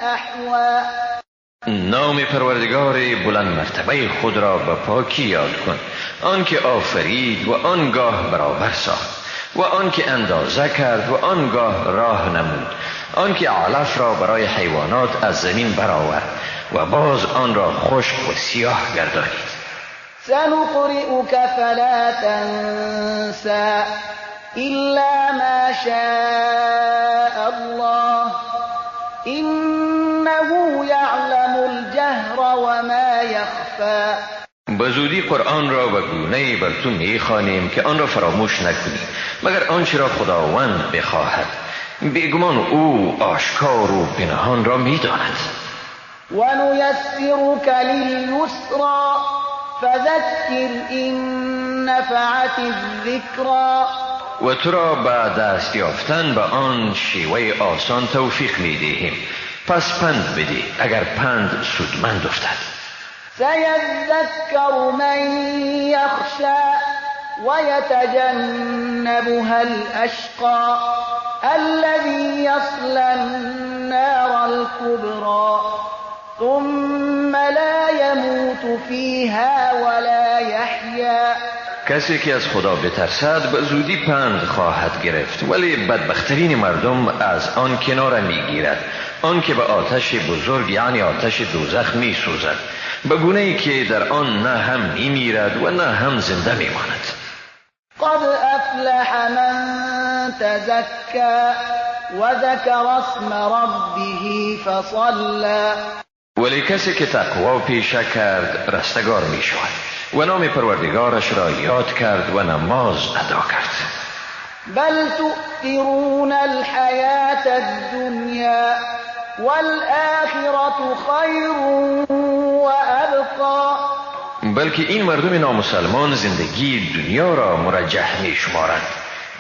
أحوى. نام پروردگار بلند مرتبه خود را به پاکی یاد کن، آن که آفرید و آنگاه برابر ساخت و آن که اندازه کرد و آنگاه راه نمود، آن که علف را برای حیوانات از زمین برآورد و باز آن را خشک و سیاه گردانید. سنقرئك فلا تنسى إلا ما شاء الله إنه يعلم الجهر وما يخفى. به زودی قرآن را به گونه‌ای بر تو می‌خوانیم که آن را فراموش نکنی مگر آنچه را خداوند بخواهد. بیگمان او آشکار و پنهان را می‌داند. ونيسرك لليسرى فذكر إن نفعت الذكرى. و تو را به دست یافتن به آن شیوه آسان توفیق می‌دهیم، پس پند بده اگر پند سودمند افتد. سيذكر من يخشى ويتجنبها الأشقى الذي يصلى النار الكبرى ثم لا يموت فيها ولا يحيا. کسی که از خدا بترسد به زودی پند خواهد گرفت، ولی بدبخترین مردم از آن کنار میگیرد، آن که به آتش بزرگ یعنی آتش دوزخ می سوزد، به گونه‌ای که در آن نه هم میمیرد و نه هم زنده میماند. قد افلح من تزكى وذكر اسم ربه فصلى. ولی کسی که تقوا پیشه کرد رستگار می شود و نام پروردگارش را یاد کرد و نماز ادا کرد. بل تؤثرون الحياة الدنيا والآخرة خير وأبقى. بلکه این مردم نامسلمان زندگی دنیا را مرجح می شمارند،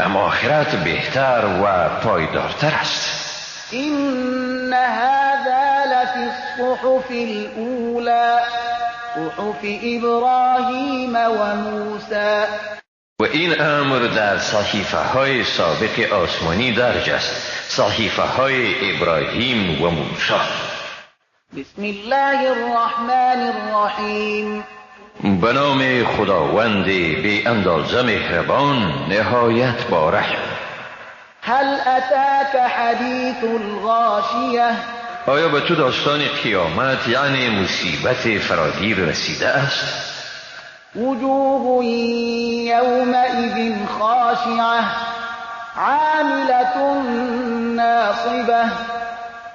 اما آخرت بهتر و پایدارتر است. إن هذا لفي الصحف الأولى صحف ابراهیم و موسی. و این امر در صحیفه های سابق آسمانی درج است، صحیفه های ابراهیم و موسی. بسم الله الرحمن الرحیم. به نام خداوند بی اندازه مهربان نهایت با رحم. هل اتاک حدیث الغاشیه. آیا به تو داستان قیامت یعنی مصیبت فراگیر رسیده است؟ وجوه یومئذ خاشعه عاملة ناصبه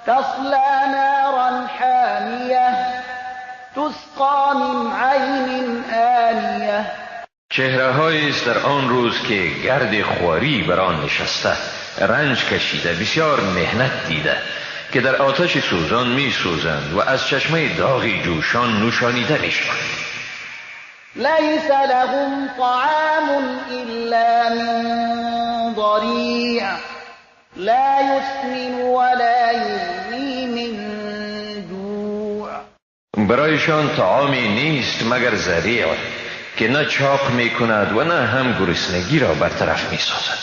تصلى نارا حامیه تسقى من عین آنیه. چهره‌هایی است در آن روز که گرد خواری بر آن نشسته، رنج کشیده، بسیار مهنت دیده، که در آتش سوزان می سوزند و از چشمه داغی جوشان نوشانیده می شوند. لیس لهم طعام الا من ضریع لا یسمن ولا یغنی من جوع. برایشان طعامی نیست مگر ذریع که نه چاق می کند و نه هم گرسنگی را برطرف می سازد.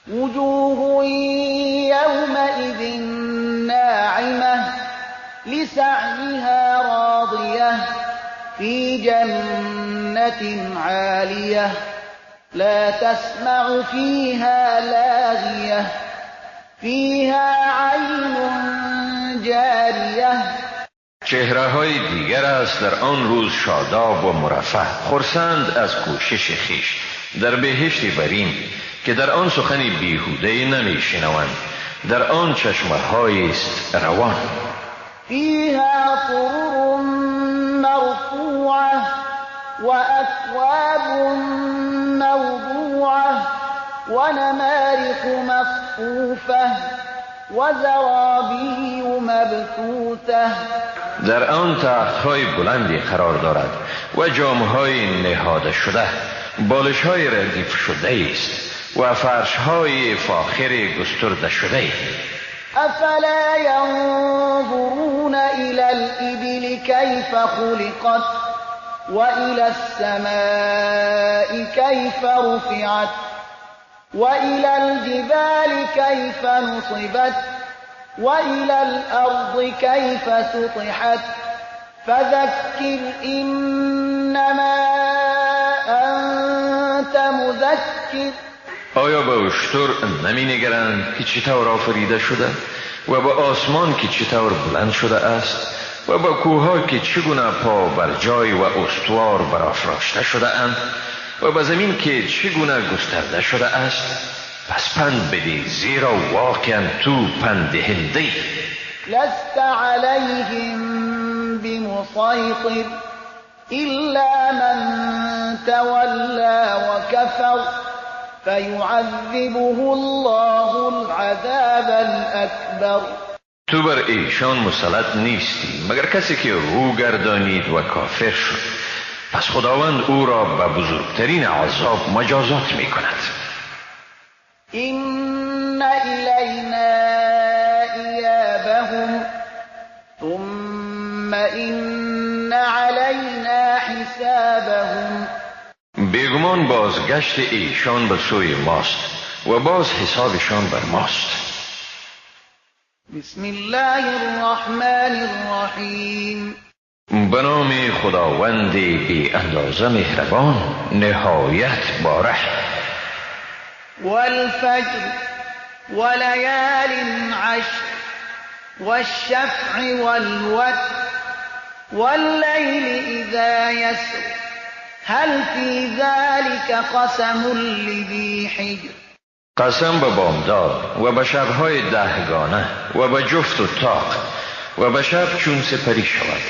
وجوه یومئذ ناعمه لسعیها راضیه فی جنة عالیه لا تسمع فیها لاغیه فیها عین جاریه. چهره‌های دیگر است در آن روز شاداب و مرفه، خرسند از کوشش خیش در بهشتی برین که در آن سخن بیهوده نمی شنوند، در آن چشمه‌هایی است روان. فیها سرر مرفوعه و اکواب موضوعه و نمارق مصفوفه و زرابی مبثوثه. در آن تخت‌های بلندی قرار دارد و جام‌های نهاده شده، بالش‌های ردیف شده است و فرش‌های فاخر گسترده شده. افلا ينظرون الى الابل كيف خلقت والى السماء كيف رفعت والى الجبال كيف نصبت والى الارض كيف سطحت فذكر انما انت مذكر. آیا به اشتر نمی نگرند که چطور آفریده شده و به آسمان که چطور بلند شده است و به کوه‌ها که چگونه پا بر جای و استوار برافراشته شده اند و به زمین که چگونه گسترده شده است؟ پس پند بدی، زیرا واقعا تو پند دهنده. لست علیهم بمسیطر الا من تولی وکفر فیعذبه الله العذاب الاکبر. تو بر ایشان مسلط نیستی مگر کسی که رو گردانید و کافر شد، پس خداوند او را به بزرگترین عذاب مجازات می کند. این الینا ایابهم ثم این علینا حسابهم. بیگمان بازگشت ایشان به سوی ماست و باز حسابشان بر ماست. بسم الله الرحمن الرحیم. به نام خداوند بی اندازه مهربان نهایت با رحم. والفجر وليال عشر والشفع والوتر والليل اذا يسر هل في ذلك قسم لذي حجر. قسم به بامداد و به شبهای 10گانه و به جفت و طاق و به شب چون سپری شود.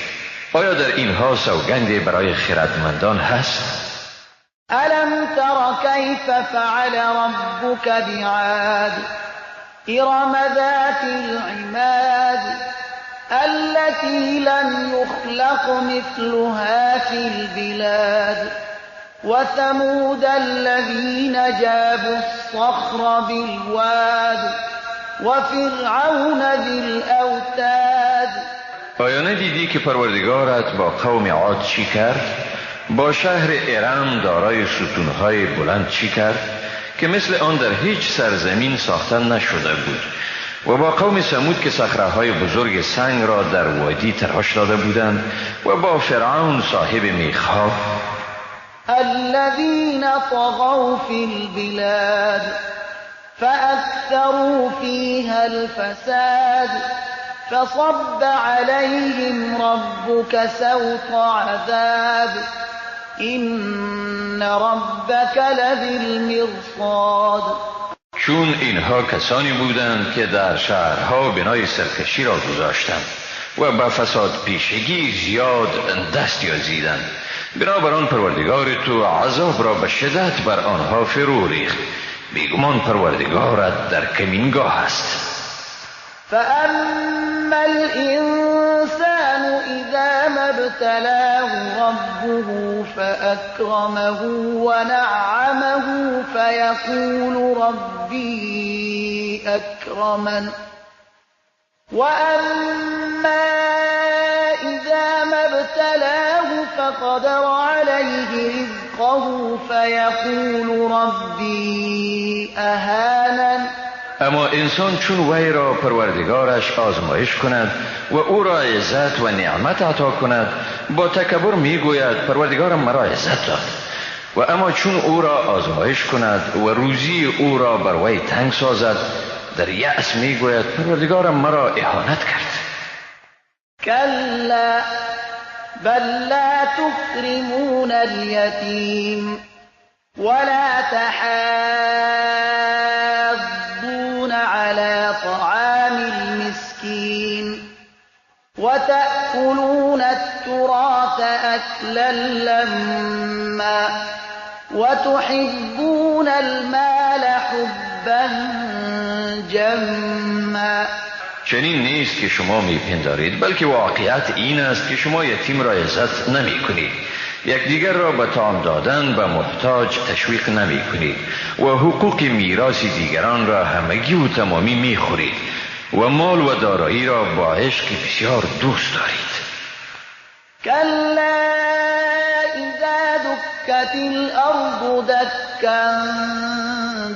آیا در اینها سوگندی برای خردمندان هست؟ الم تر كيف فعل ربك بعاد ارم ذات العماد التي لم يخلق مثلها في البلاد وثمود الذين جابوا الصخر بالواد وفرعون ذي الاوتاد. آیا ندیدی بدانی که پروردگارت با قوم عاد چی کرد؟ با شهر ارم دارای ستونهای بلند چی کرد که مثل آن در هیچ سرزمین ساخته نشده بود، و با قوم ثمود که صخره‌های بزرگ سنگ را در وادی تراش داده بودند، و با فرعون صاحب میخها الذين طغوا في البلاد فأكثروا فيها الفساد فصب عليهم ربك سوط عذاب إن ربك لبالمرصاد. چون اینها کسانی بودند که در شهرها بنای سرکشی را گذاشتند و با فساد پیشگی زیاد دست یازیدند، بنابراین پروردگار تو عذاب را به شدت بر آنها فرو ریخت. بیگمان پروردگارت در کمینگاه است. فأما الإنسان إذا ما ابتلاه ربه فأكرمه ونعمه فيقول ربي أكرمن وأما إذا ما ابتلاه فقدر عليه رزقه فيقول ربي أهانن. اما انسان چون وی را پروردگارش آزمایش کند و او را عزت و نعمت عطا کند، با تکبر می گوید پروردگارم مرا عزت داد، و اما چون او را آزمایش کند و روزی او را بر وی تنگ سازد، در یأس می گوید پروردگارم مرا اهانت کرد. کلا بل لا تکرمون الیتیم ولا تحاضون على طعام المسكين وتأكلون التراث أكلا لما وتحبون المال حبا جما. چنین نیست که شما میپندارید، بلکه واقعیت این است که شما یتیم را عزت نمی کنید، یکدیگر را به طعام دادن به محتاج تشویق نمی کنید و حقوق میراث دیگران را همگی و تمامی می خورید و مال و دارایی را با عشق بسیار دوست دارید. کلا اذا دکت الارض دکا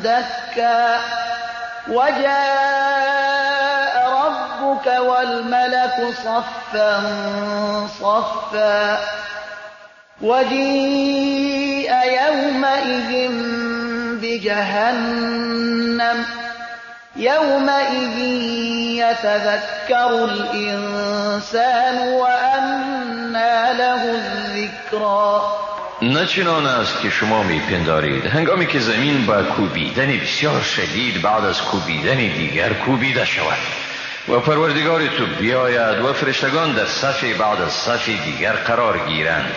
دکا وجاء ربك والملك صفا صفا وجيء يومئذ بجهنم يومئذ يتذكر الإنسان وأنى له الذكرى. نه چنان است که شما میپندارید. هنگامی که زمین با کوبیدن بسیار شدید بعد از کوبیدن دیگر کوبیده شود و پروردگار تو بیاید و فرشتگان در صف بعد از صف دیگر قرار گیرند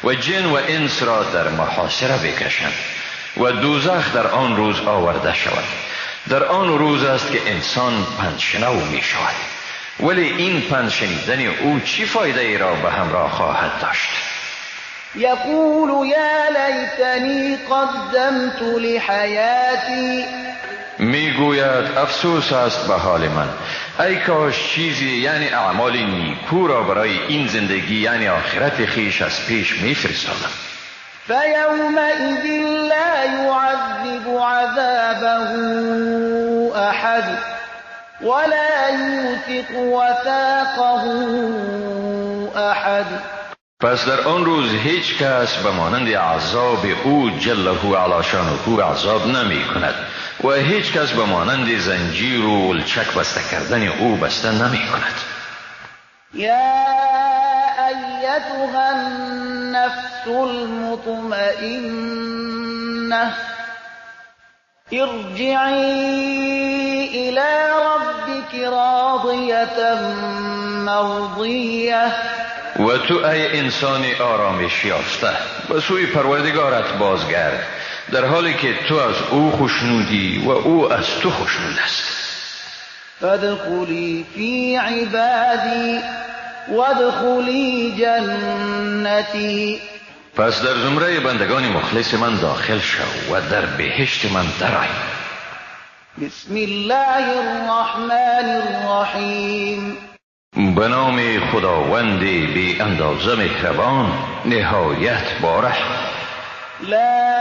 و جن و انس را در محاصره بکشند و دوزخ در آن روز آورده شود، در آن روز است که انسان پندشنو می شود، ولی این پند شنیدن او چی فایده ای را به همراه خواهد داشت؟ یقول یا لیتنی قدمت لحیاتی، میگوید افسوس است به حال من، ای کاش چیزی یعنی اعمال نیکو را برای این زندگی یعنی آخرت خیش از پیش میفرستادم. فیومئذ لا یعذب عذابه احد ولا یوثق وثاقه احد. پس در آن روز هیچ کس به مانند عذاب او جله علی شانه عذاب نمی کند و هیچ کس به مانند زنجیر و الچک بسته کردن او بسته نمی کند. یا ایتها النفس المطمئنه ارجعی الى ربک راضیة مرضیه. و تو ای انسان آرامش یافته به سوی پروردگارت بازگرد، در حالی که تو از او خوشنودی و او از تو خوشنود است. فادخلی فی عبادی وادخلی جنتی. پس در زمره بندگان مخلص من داخل شو و در بهشت من درآی. بسم الله الرحمن الرحیم. به نام خداوند بی اندازه مهربان نهایت بارحم. لا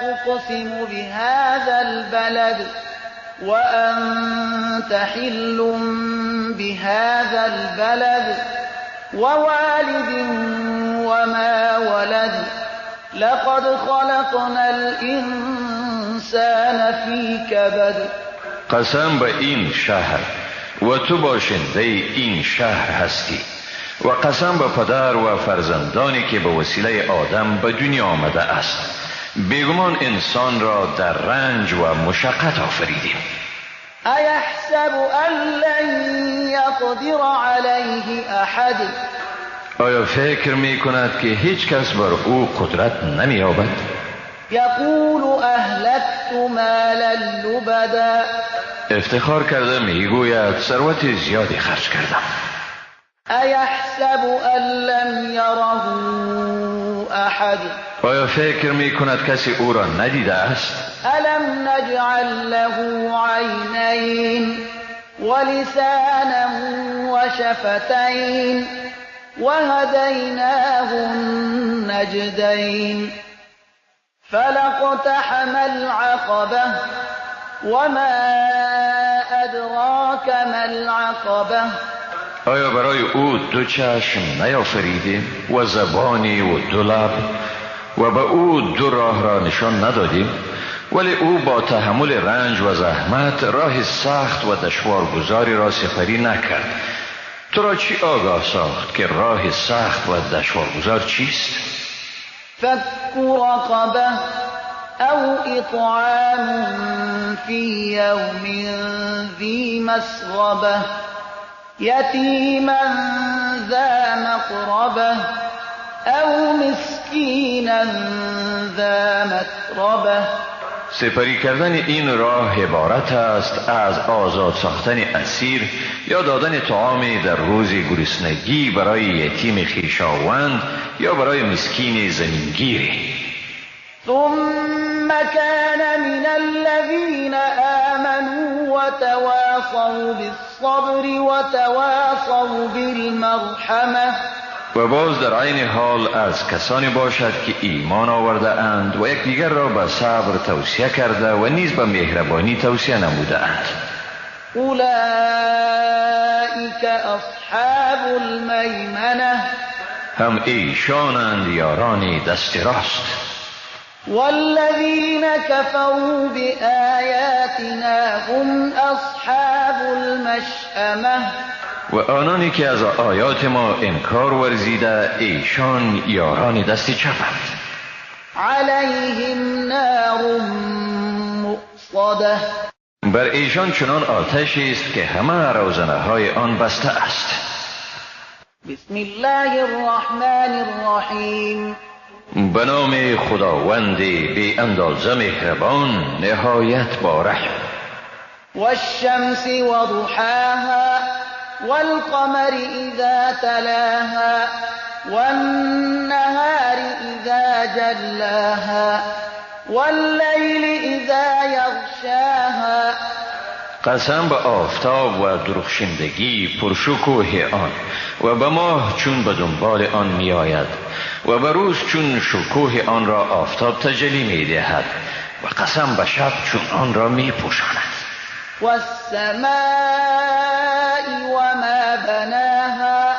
أقسم بهذا البلد وأنت حل بهذا البلد ووالد وما ولد لقد خلقنا الإنسان في كبد. قسم به این شهر و تو باشنده این شهر هستی و قسم به پدر و فرزندانی که به وسیله آدم به دنیا آمده است. بیگمان انسان را در رنج و مشقت آفریدیم. أيحسب أن لن يقدر عليه أحد. آیا فکر می کند که هیچ کس بر او قدرت نمی یابد؟ يقول أهلكت مالا لبدا. افتخار کرده می گوید ثروت زیادی خرج کردم. أيحسب أن لم يره أحد. آیا فکر می کند کسی او را ندیده است؟ ألم نجعل له عينين ولسانا وشفتين وهديناه النجدين فلاقتحم العقبة وما أدراك ما العقبة. آیا برای او دو چشم نیافریدیم و زبانی و دو لب و به او دو راه را نشان ندادیم؟ ولی او با تحمل رنج و زحمت راه سخت و دشوارگذاری را سپری نکرد. تو را چی آگاه ساخت که راه سخت و دشوارگذار چیست؟ فك رقبة أو إطعام في يوم ذي مسغبة يتيما ذا مقربة أو مسكينا ذا متربة. سپری کردن این راه عبارت است از آزاد ساختن اسیر یا دادن طعامی در روز گرسنگی برای یتیم خویشاوند یا برای مسکین زمینگیری. ثم كان من الذين آمنوا وتواصوا بالصبر وتواصوا بالمرحمة. و باز در عین حال از کسانی باشد که ایمان آورده اند و یکدیگر را به صبر توصیه کرده و نیز به مهربانی توصیه نموده اند. اولئک اصحاب المیمنه. هم ایشانند یاران دست راست. والذین کفروا بآیاتنا هم اصحاب المشأمه. و آنانی که از آیات ما انکار ورزیده ایشان یاران دست چپند. علیهم نار مؤصده. بر ایشان چنان آتشی است که همه روزنه های آن بسته است. بسم الله الرحمن الرحیم. به نام خداوند بی اندازه مهربان نهایت بارحم. والشمس وضحاها والقمر إذا تلاها والنهار إذا جلاها والليل إذا يغشاها. قسم به آفتاب و درخشندگی پرشکوه آن و به ماه چون به دنبال آن می آید و به روز چون شکوه آن را آفتاب تجلی می دهد و قسم به شب چون آن را می پوشاند. والسماء وما بناها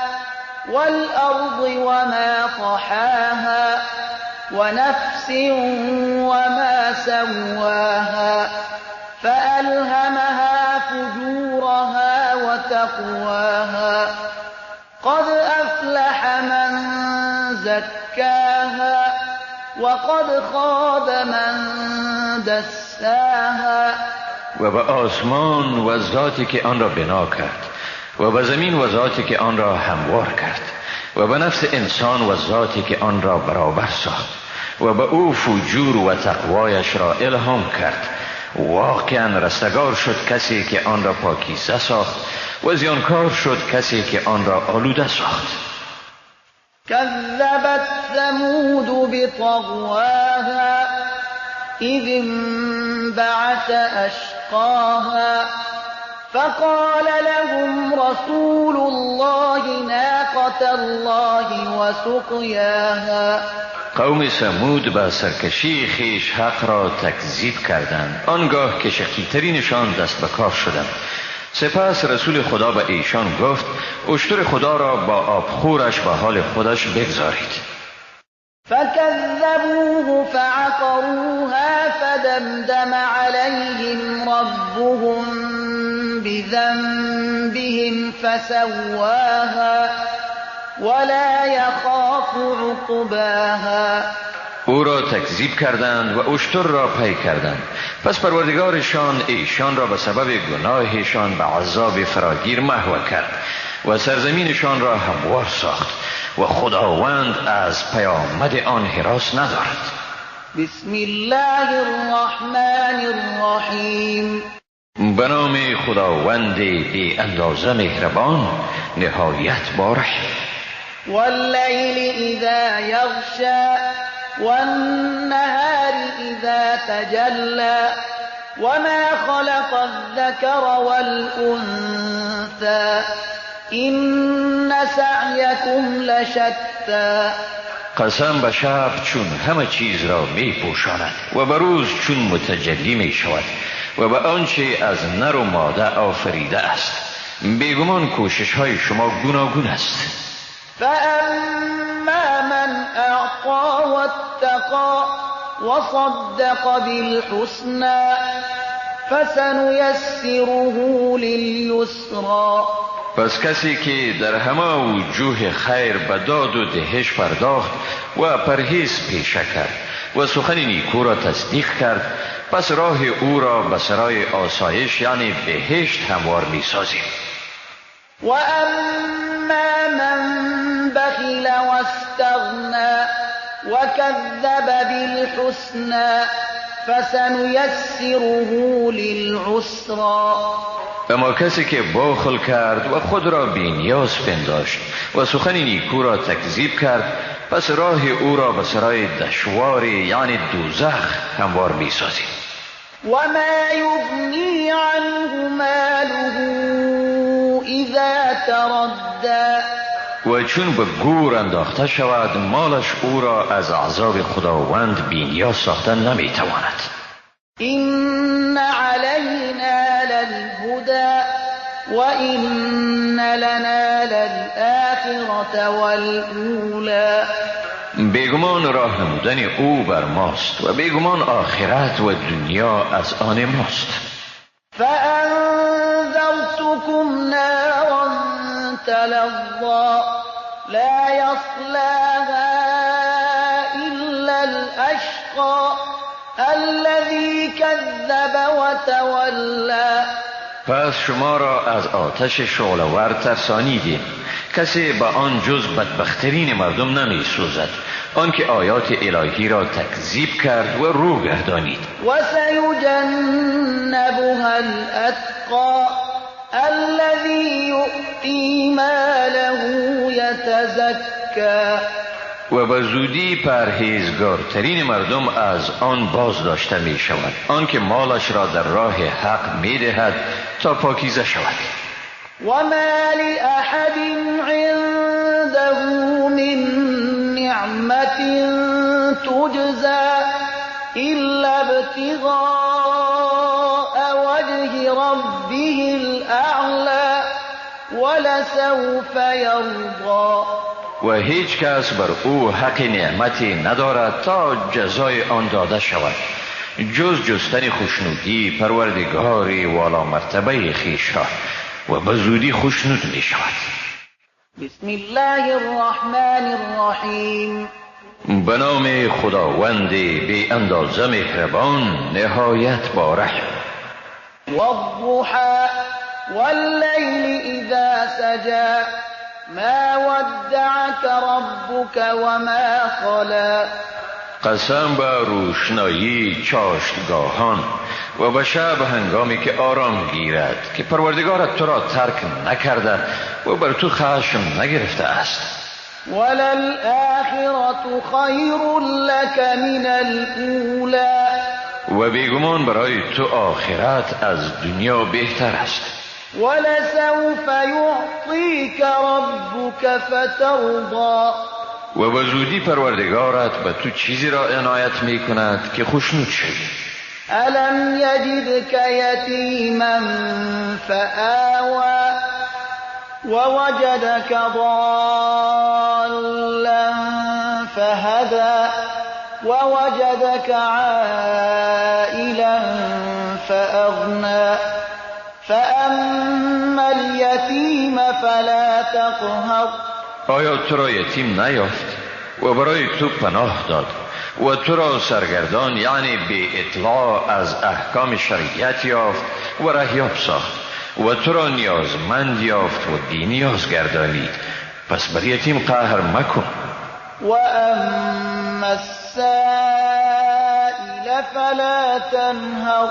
والأرض وما طحاها ونفس وما سواها فألهمها فجورها وتقواها قد أفلح من زكاها وقد خاب من دساها. و به آسمان و ذاتی که آن را بنا کرد و به زمین و ذاتی که آن را هموار کرد و به نفس انسان و ذاتی که آن را برابر ساخت و به او فجور و تقوایش را الهام کرد. واقعا رستگار شد کسی که آن را پاکیزه ساخت و زیانکار شد کسی که آن را آلوده ساخت. كذبت ثمود بطغواها إذ انبعث أشقاها فقال لهم رسول الله ناقة الله وسقياها. قوم ثمود با سرکشی خیش حق را تکذیب کردند. آنگاه که شقی‌ترینشان دست به کار شدند. سپس رسول خدا به ایشان گفت اشتر خدا را با آبخورش به حال خودش بگذارید. فكذبوه فعقروها فدمدم عليهم ربهم بذنبهم فسواها ولا يخاف عقباها. او را تکذیب کردند و اشتر را پی کردند. پس پروردگارشان ایشان را به سبب گناهشان به عذاب فراگیر محو کرد و سرزمینشان را هموار ساخت و خداوند از پیامد آن هراس ندارد. بسم الله الرحمن الرحیم. به نام خداوند بی اندازه مهربان نهایت بارح. واللیل اذا یغشی والنهار اذا تجلی وما خلق الذكر والأنثى إن سعيكم لشتى. قسم به شب چون همه چیز را می پوشاند و به روز چون متجلی می شود و به آنچه از نر و ماده آفریده است. بیگمان کوشش های شما گوناگون است. فأما من أعطى واتقى وصدق بالحسنى فسنيسره لليسرى. پس کسی که در همه وجوه خیر به داد و دهش پرداخت و پرهیز پیشه کرد و سخن نیکو را تصدیق کرد، پس راه او را به سرای آسایش یعنی بهشت هموار می سازیم. و اما من بخل واستغنى وكذب بالحسنى فسنيسره للعسرى. اما کسی که بخل کرد و خود را بی‌نیاز پنداشت و سخن نیکو را تکذیب کرد، پس راه او را به سرای دشواری یعنی دوزخ هموار می سازیم. وما يغني عنه ماله اذا تردى. و چون به گور انداخته شود مالش او را از عذاب خداوند بی‌نیاز ساختن نمی تواند. این علینا للهدى وإن لنا للآخرة والأولى. بیگمان راه نمودن او بر ماست و بیگمان آخرت و دنیا از آن ماست. فأنذرتكم نارا تلظى لا يصلاها إلا الأشقى الذي كذب وتولى. پس شما را از آتش شعله‌ور ترسانیدیم. کسی به آن جز بدبخترین مردم نمی سوزد، آنکه آیات الهی را تکذیب کرد و رو گردانید. و سیجنبها الاتقى الذی یؤتی ماله یتزکی. و به زودی پرهیزگارترین مردم از آن باز داشته می شود، آنکه مالش را در راه حق می دهد تا پاکیزه شود. وما لأحد عنده من نعمة تجزى إلا ابتغاء وجه ربه الأعلى ولسوف يرضى. و هیچ کس بر او حق نعمتی ندارد تا جزای آن داده شود جز جستن خوشنودی پروردگاری والا مرتبه خویش را، و به زودی خوشنود می شود. بسم الله الرحمن الرحیم. به نام خداوند بی اندازه مهربان نهایت بارح. والضحى واللیل اذا سجى ما ودعك ربك وما قلى. قسم به روشنایی چاشتگاهان و به شب هنگامی که آرام گیرد که پروردگارت تو را ترک نکرده و بر تو خشم نگرفته است. وللآخرة خیر لك من الاولی. و بیگمان برای تو آخرت از دنیا بهتر است. ولسوف يعطيك ربك فترضى و به زودی پروردگارت به تو چیزی را عنایت می کند که خوشنود شوی. ألم يجدك يتيما فآوى ووجدك ضالا فهدى ووجدك عائلا فأغنى فأما اليتيم فلا تقهر. آیا تو را یتیم نیافت و برای تو پناه داد و تو را سرگردان یعنی به اطلاع از احکام شریعت یافت و رهیاب ساخت و تو را نیازمند یافت و بی نیاز گردانید، پس بر یتیم قهر مکن. و اما السائل فلا تنهر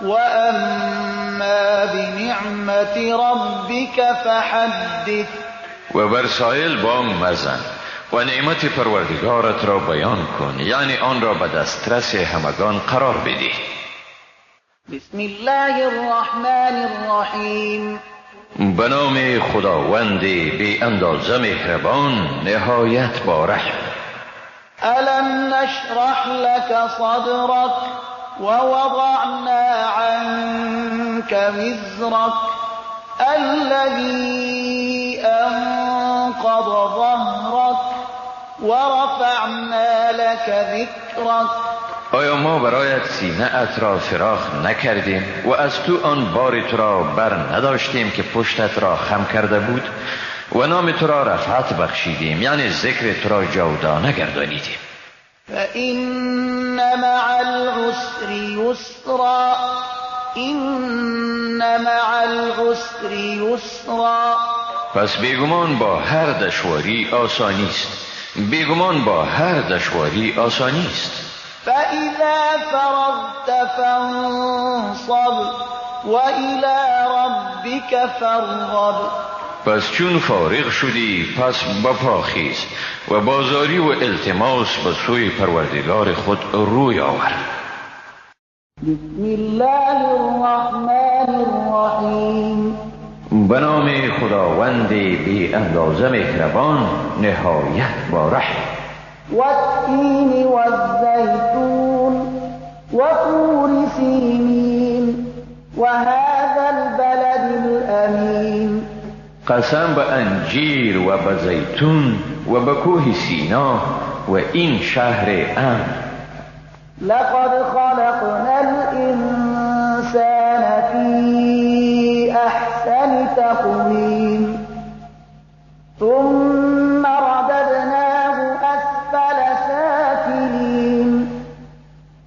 و اما بنعمت ربک فحدث. و بر سائل بانگ مزن و نعمت پروردگارت را بیان کن، یعنی آن را به دسترس همگان قرار بده. بسم الله الرحمن الرحیم. به نام خداوند بی اندازه مهربان نهایت با رحم. الم نشرح لك صدرك ووضعنا عنك وزرك الذي أنقض ظهرك ورفعنا لك ذكرك. آیا ما برایت سینه ات را فراخ نکردیم و از تو آن بار تو را بر نداشتیم که پشتت را خم کرده بود و نام تو را رفعت بخشیدیم، یعنی ذکر تو را جاودانه گردانیدیم. فإن مع العسر يسرا إن مع العسر يسرا. پس بیگمان با هر دشواری آسانی است، بیگمان با هر دشواری آسانی است. فإذا فرغت فانصب وإلى ربك فارغب. پس چون فارغ شدی پس بپا خیز و بازاری و التماس به سوی پروردگار خود روی آور. بسم الله الرحمن الرحیم. به نام خداوند بی اندازه مهربان نهایت با رحم. والتین والزیتون وطور سینین وهذا البلد الامین. قسم به انجیر و به زیتون و به کوه سینا و این شهر امن. لقد خلقنا الانسان فی احسن تقویم ثم رددناه اسفل سافلین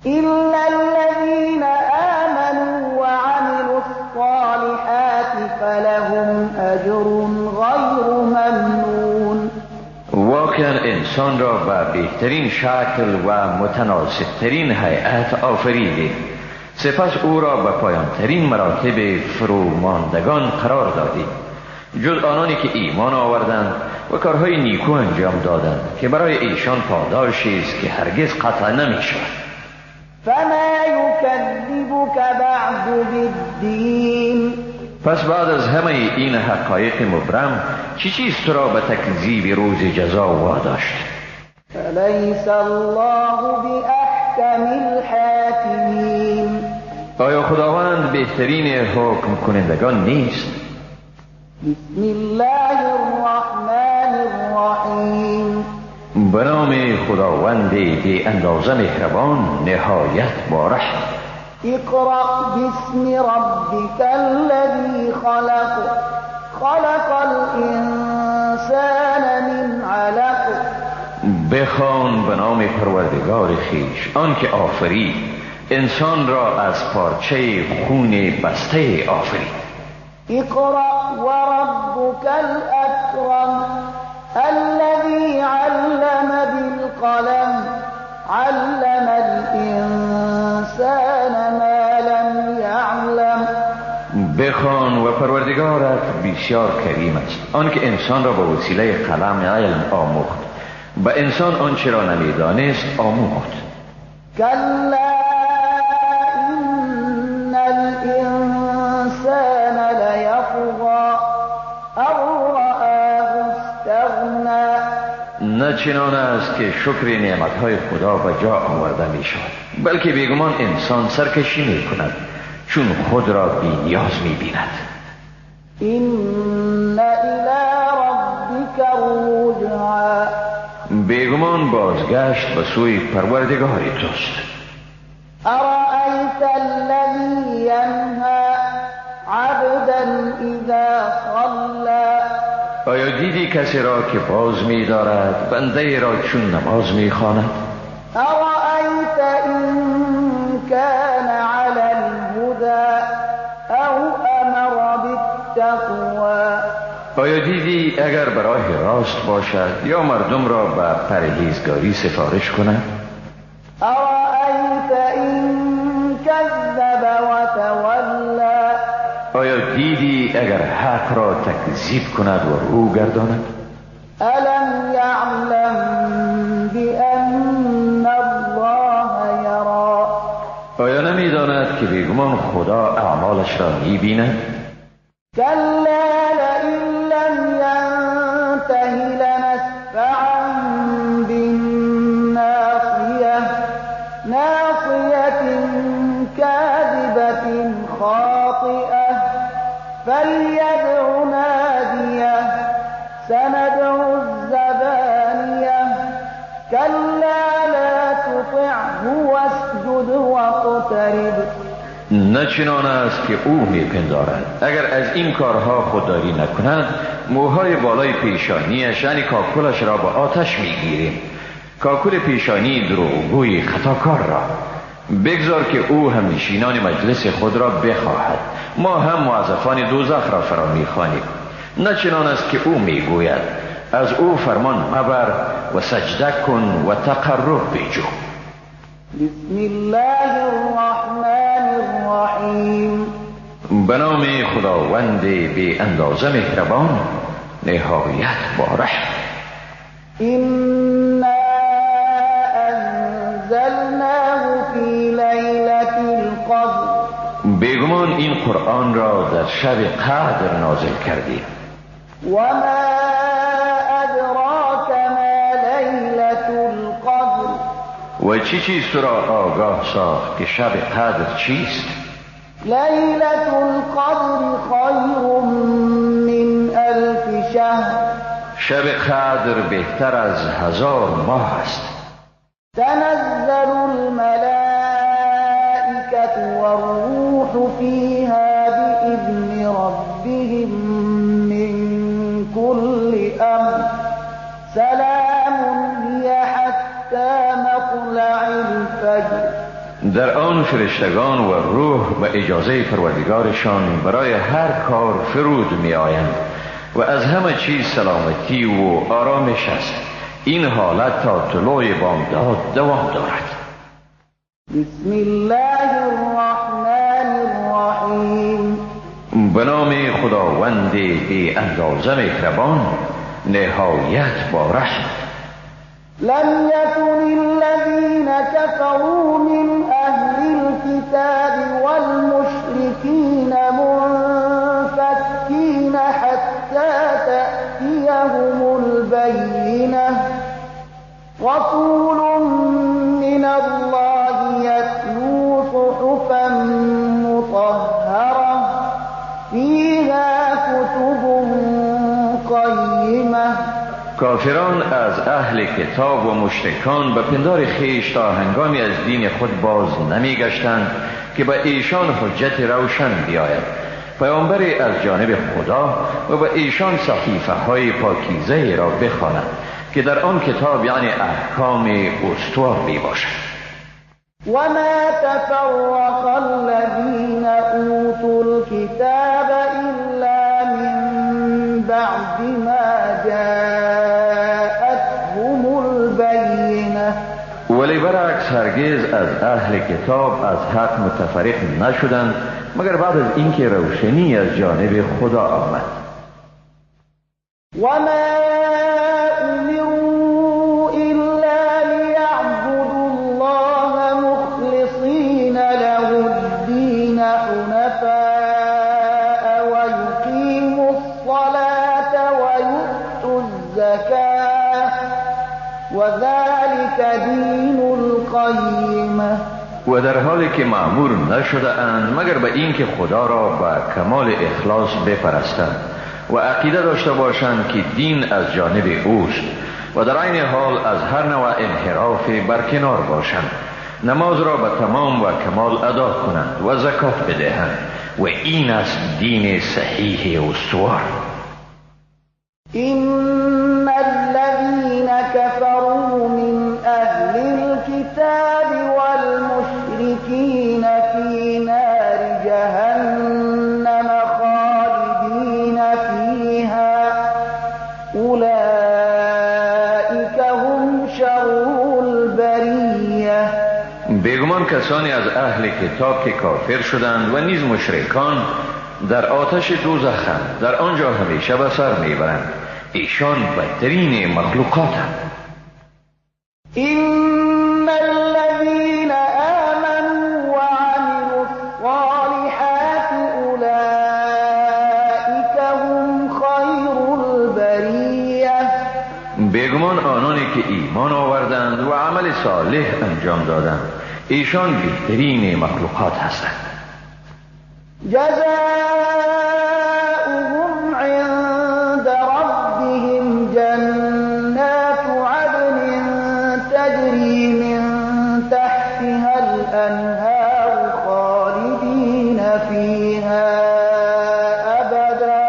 إلا الذين آمنوا وعملوا الصالحات فلهم أجر غير ممنون. واقعا انسان را به بهترین شکل و متناسبترین هیئت آفریدیم، سپس او را به پایانترین مراتب فروماندگان قرار دادیم، جز آنانی که ایمان آوردند و کارهای نیکو انجام دادند که برای ایشان پاداشی است که هرگز قطع نمی شود. فما يكذبك بعد بالدين. پس بعد از همه این حقایق مبرم چی چیز تو را به تکذیب روز جزا واداشت؟ فلیس الله باحکم الحاکمین. آیا خداوند بهترین حکم کنندگان نیست؟ بسم الله الرحمن الرحیم. به نام خداوند بی اندازه مهربان نهایت با رحم. اقرأ باسم ربك الذي خلق خلق الانسان من علق. بخوان به نام پروردگار خویش آن که آفرید انسان را از پارچه خون بسته آفرید. اقرأ وربك الاکرم الذي علم بالقلم علم الانسان ما لم یعلم. بخوان و پروردگارت بسیار کریم است آن که انسان را به وسیله قلم علم آموخت، به انسان آنچه را نمیدانست آموخت. کلا ان الانسان لیطغى نه چنان است که شکر نعمتهای خدا به جا آورده می شود، بلکه بیگمان انسان سرکشی می کند چون خود را بی نیاز می بیند. این الی ربک الرجعی، بیگمان بازگشت به سوی پروردگار توست. ارأیت الذی ینهی عبدا اذا صلی، آیا دیدی کسی را که باز می دارد بنده را چون نماز می خواند؟ ارأیت این کان علی الهدی او امر بالتقوی، آیا دیدی اگر به راه راست باشد یا مردم را به پرهیزگاری سفارش کند؟ ارأیت این کذب و تولی، آیا دیدی اگر حق را تکذیب کند و رو گرداند؟ الم یعلم بأن الله یری، آیا نمی داند که بیگمان خدا اعمالش را می بیند؟ کلا لئن لم ینته لنسفعا بالناصیه، ناصیة کاذبة خاطئة فلیدع نادیه، سندع الزبانیه، کلا لا تطعه واسجد واقترب. نه چنان است که او می پندارد اگر از این کارها خودداری نکند موهای بالای پیشانیش یعنی کاکلش را به آتش می گیریم، کاکل پیشانی دروغگوی خطاکار را. بگذار که او هم نشینان مجلس خود را بخواهد، ما هم موظفان دوزخ را فرا می‌خوانیم. نه چنان است که او میگوید از او فرمان مبر و سجده کن و تقرب بجو. بسم الله الرحمن الرحیم، به نام خداوند بی اندازه مهربان نهایت بارحم. إنا أنزلناه في ليلة القدر، بیگمان این قرآن را در شب قدر نازل کردیم. وما أدراك ما ليلة القدر، و چیز تو را آگاه ساخت که شب قدر چیست؟ ليلة القدر خير من 1000 شهر، شب قدر بهتر از 1000 ماه است. تنزل الملائكة والروح فيها بإذن ربهم من كل أمر، سلام هي حتى مطلع الفجر. در آن فرشتگان و روح به اجازه پروردگارشان برای هر کار فرود می آیند و از همه چیز سلامتی و آرامش است. این حالت تا طلوع بامداد دوام دارد. بسم الله الرحمن الرحیم، به نام خداوند بی اندازه مهربان نهایت بارحم. لم يكن الذين كفروا من أهل الكتاب والمشركين منفكين حتى تأتيهم البينة، رسول من الله يتلو صحفا مطهرة فيها كتب قيمة. کافران از اهل کتاب و مشرکان به پندار خیش تا هنگامی از دین خود باز نمی گشتند که به ایشان حجت روشن بیاید، پیامبری از جانب خدا و به ایشان صحیفه های پاکیزه را بخواند که در آن کتاب یعنی احکام استوار می باشد. وما تفرق الذين أوتوا الكتاب إلا من بعد ما جاءتهم البينة. ولی برعکس هرگز از اهل کتاب از حق متفرق نشدند مگر بعد از اینکه روشنی از جانب خدا آمد. وما أمروا إلا ليعبدوا الله مخلصين له الدين حنفاء ويقيموا الصلاة ويؤتوا الزكاة وذلك دين القيمة. و در حالی که مأمور نشده اند مگر به این که خدا را به کمال اخلاص بپرستند و عقیده داشته باشند که دین از جانب اوست و در عین حال از هر نوع انحراف برکنار باشند، نماز را به تمام و کمال ادا کنند و زکات بدهند و این است دین صحیح استوار. إن الذين كفروا من أهل الكتاب والمشركين في نار جهنم خالدين فيها أولئك هم شر البرية. بیگمان کسانی از اهل کتاب که کافر شدند و نیز مشرکان در آتش دوزخند، در آنجا همیشه به سر میبرند، ایشان بدترین مخلوقاتند. إن الذين آمنوا وعملوا الصالحات أولئك هم خير البرية. بیگمان آنانی که ایمان آوردند و عمل صالح انجام دادند، ایشان بهترین مخلوقات هستند. جزاؤهم عند ربهم جنات عدن تجري من تحتها الأنهار خالدين فيها أبدا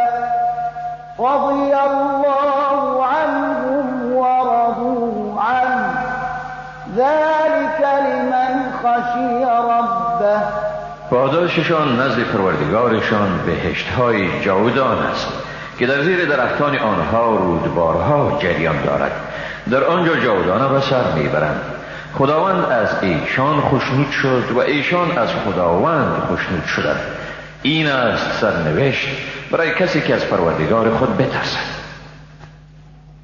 رضي الله عنهم ورضوا عنه ذلك لمن خشي ربه. پاداششان نزد پروردگارشان بهشت‌های جاودان است که در زیر درختان آنها رودبارها جریان دارد، در آنجا جاودانه به سر میبرند. خداوند از ایشان خوشنود شد و ایشان از خداوند خوشنود شدند. این است سرنوشت برای کسی که از پروردگار خود بترسد.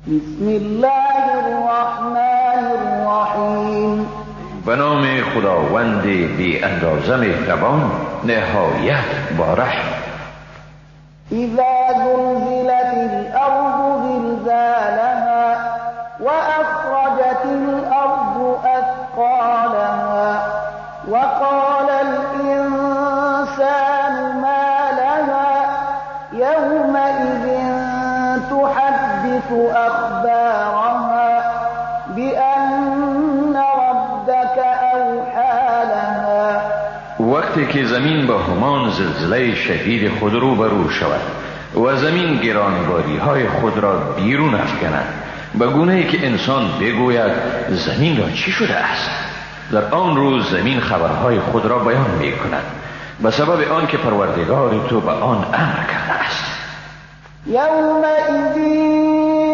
بسم الله الرحمن الرحیم. به نام خداوند بی اندازه مهربان نهایت با رحم. اذا زلزلت الارض زلزالها واخرجت الارض اثقالها وقال الانسان ما لها يومئذ تحدث اخبارها بأن ربك اوحى لها. وقتی که زمین با همان زلزله شدید خود روبرو شود و زمین گرانباری های خود را بیرون افکند، به گونه‌ای که انسان بگوید زمین را چی شده است، در آن روز زمین خبرهای خود را بیان می کند به سبب آن که پروردگار تو به آن امر کرده است. یومئذ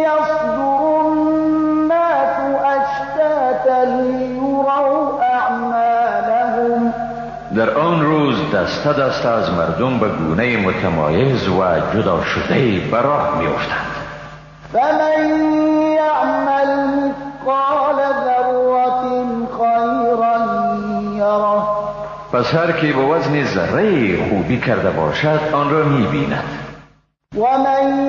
یصدر الناس اشتاتا لیروا اعمالهم. در آن روز دسته دسته از مردم به گونه متمایز و جدا شده به راه می افتند. فمن یعمل مثقال ذرة خیرا یره. پس هر که به وزن ذره خوبی کرده باشد آن را می بیند. ومن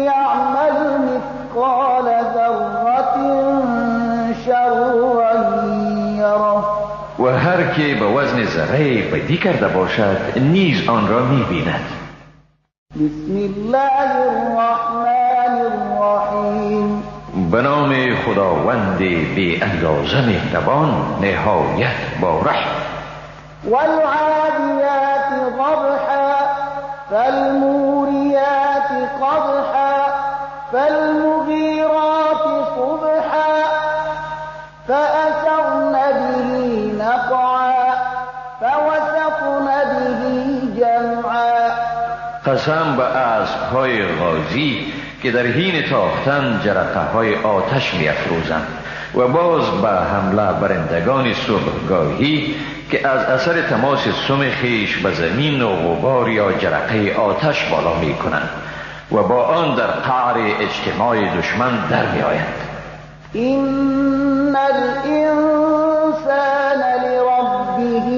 یعمل مثقال ذرة شرا یره. و هر که به وزن ذره بدی کرده باشد نیز آن را می بیند. بسم الله الرحمن الرحیم. به نام خداوند بی اندازه مهربان نهایت با رحم. والعادیات ضبحا فالموریات قدحا فالمغیرات صبحا فأثرن به نقعا فوسطن به جمعا. قسم به اسب‌های غازی که در حین تاختن جرقه های آتش می افروزند و باز به حمله برندگان صبحگاهی که از اثر تماس سم خیش به زمین و غبار یا جرقه آتش بالا می کنند و با آن در قعر اجتماع دشمن در می آیند. این الانسان لربه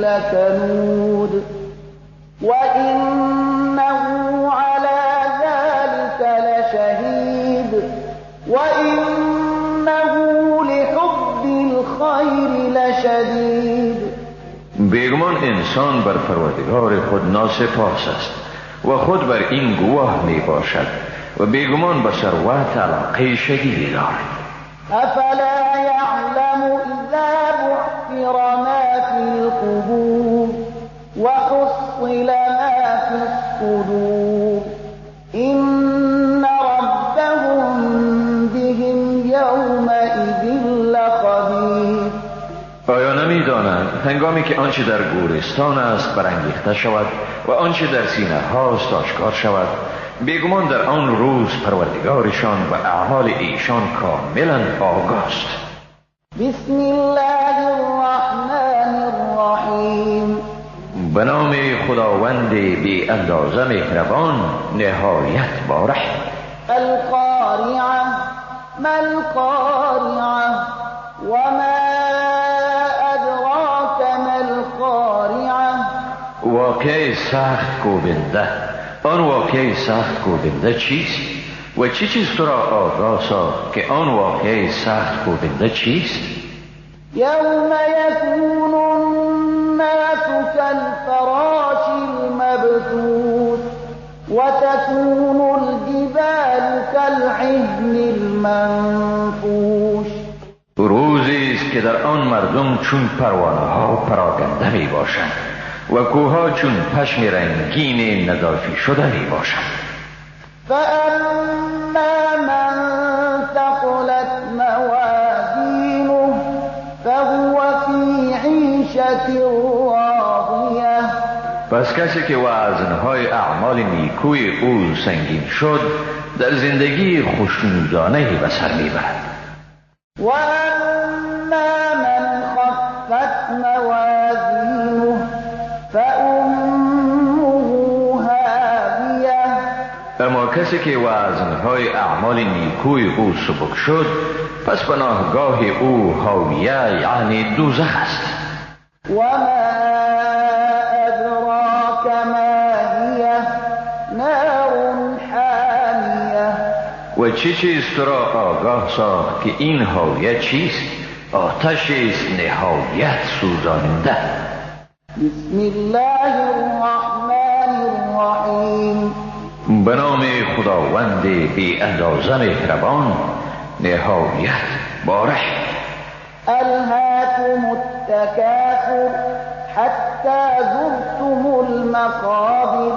لکنود و انه على ذلك لشهید و انه بالخير لشديد. بیگمان انسان بر پروردگار خود ناسپاس است و خود بر این گواه می باشد و بیگمان به ثروت علاقه شدیدی دارد. أفلا يعلم إذا بعثر ما في القبور وحصل ما في الصدور إن ربهم بهم يومئذ لخبير. آیا نمی دانند هنگامی که آنچه در گورستان است برانگیخته شود و آنچه در سینه هاست آشکار شود، بیگمان در آن روز پروردگارشان و اعمال ایشان کاملا آگاه است. بسم الله الرحمن الرحیم. به نام خداوند بی اندازه مهربان نهایت بارح. القارعة ما القارعة وما أدراك ما القارعة. واقعه سخت کوبنده. آن واقعه سخت کوبنده چیست؟ و چه چیز تو را آگاه ساخت که آن واقعه سخت کوبنده چیست؟ يوم يكون الناس كالفراش المبثوث وتكون الجبال كالعهن المنفوش. روزی است که در آن مردم چون پروانه ها پراگنده می باشند و کوها چون پشم رنگین ندافی شده می باشند. فأما من ثقلت موازينه فهو في عيشة راضية. پس کسی که وزنهای اعمال نیکوی او سنگین شد در زندگی خوشنودانه به سر میبرد. وأما من خفت موازينه فأمه هاوية. اما کسی که وزنهای اعمال نیکوی او سبک شد پس پناهگاه او هاویه یعنی دوزخ است. وما أدراك ما هي نار حامية. و چه چیز تو را آگاه ساخت که این هاویه چیست؟ آتش است نهایت سوزاننده. بسم الله الرحمن الرحیم. به نام خداوند بی اندازه مهربان نهایت بارح. ألهاكم التكاثر حتى زرتم المقابر.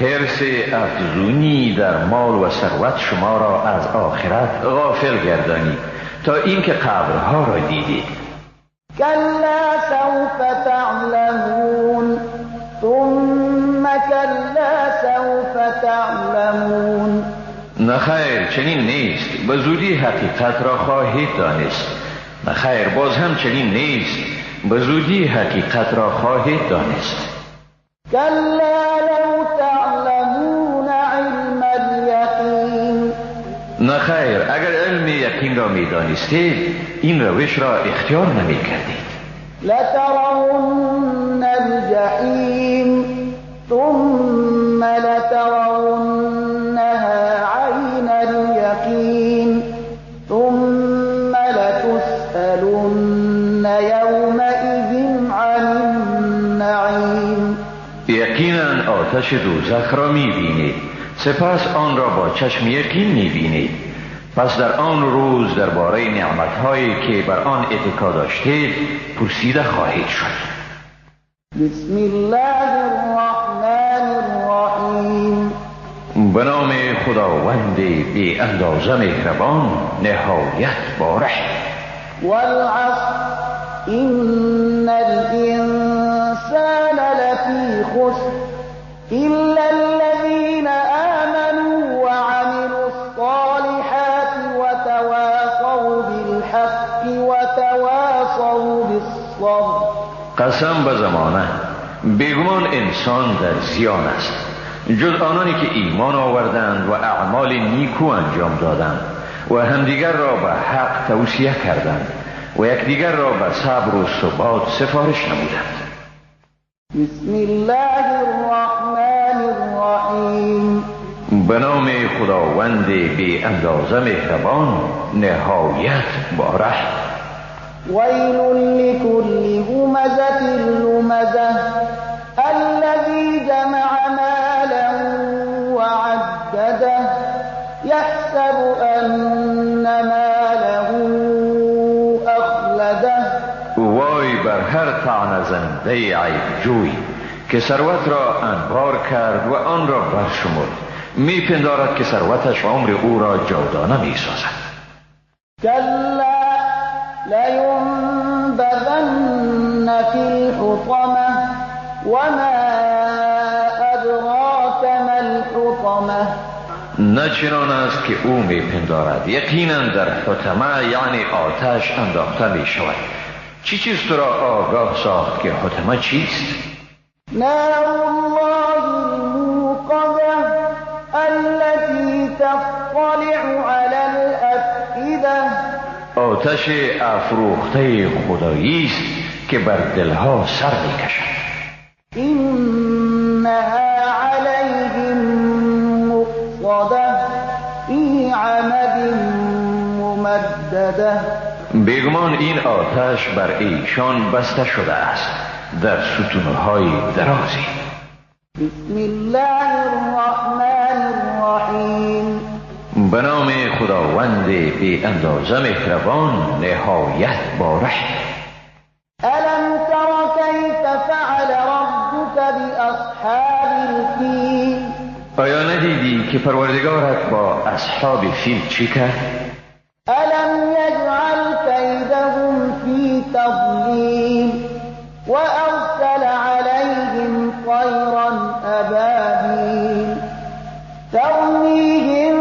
حرص افزونی در مال و ثروت شما را از آخرت غافل گردانید تا اینکه قبرها را دیدید. كلا سوف تعلمون ثم كلا سوف تعلمون. نخیر چنین نیست، به زودی حقیقت را خواهید دانست. نخیر باز هم چنین نیست، به زودی حقیقت را خواهید دانست. كلا لو تعلمون علم اليقين. نخیر اگر علم یقین را می دانستید این روش را اختیار نمی کردید. لترون الجحیم ثم لترونها عین اليقین ثم لتسألن يومئذ عن النعیم. یقینا آتش دوزخ را می بینید، سپس آن را با چشم یقین می بینید. پس در آن روز درباره نعمت‌هایی که بر آن اتکا داشتید پرسیده خواهید شد. بسم الله الرحمن الرحیم. به نام خداوند بی اندازه مهربان نهایت بارح. والعصر إن الإنسان لفي خسر إلا الذين آمنوا وعملوا الصالحات وتواصوا بالحق وتواصوا بالصبر. قسم به زمانه بیگمان انسان در زیان است جز آنانی که ایمان آوردند و اعمال نیکو انجام دادند و همدیگر را به حق توصیه کردند و یکدیگر را به صبر و ثبات سفارش نمودند. بسم الله الرحمن الرحیم. به نام خداوند بی اندازه مهربان نهایت بارح. ويل لكل همزة لمزة الذي جمع مالا وعدده يحسب أن ماله أخلده. وای بر هر طعنه زنده عیب جوی که ثروت را انبار کرد و آن را برشمرد، میپندارد که ثروتش عمر او را جاودانه میسازد. كلا لينبذن في الحطمة وما أدراك ما الحطمة. نه چنان است که او میپندارد، یقینا در حطمه یعنی آتش انداخته میشود. چی چیز تو را آگاه ساخت که حطمه چیست؟ نار الله الموقدة التي تطلع على الأفئدة. آتش افروخته خدایی است که بر دلها سر میکشد. إنها عليهم مؤصدة في عمد ممدده. بیگمان این آتش بر ایشان بسته شده است در ستونهای درازی. بسم الله الرحمن الرحیم. به نام خداوند بی اندازه مهربان نهایت بارح. ألم تر كيف فعل ربك بأصحاب الفيل. آیا ندیدی که پروردگارت با اصحاب فیل چی کرد؟ ألم يجعل كيدهم في تضليل وأرسل عليهم طيرا أبابيل ترميهم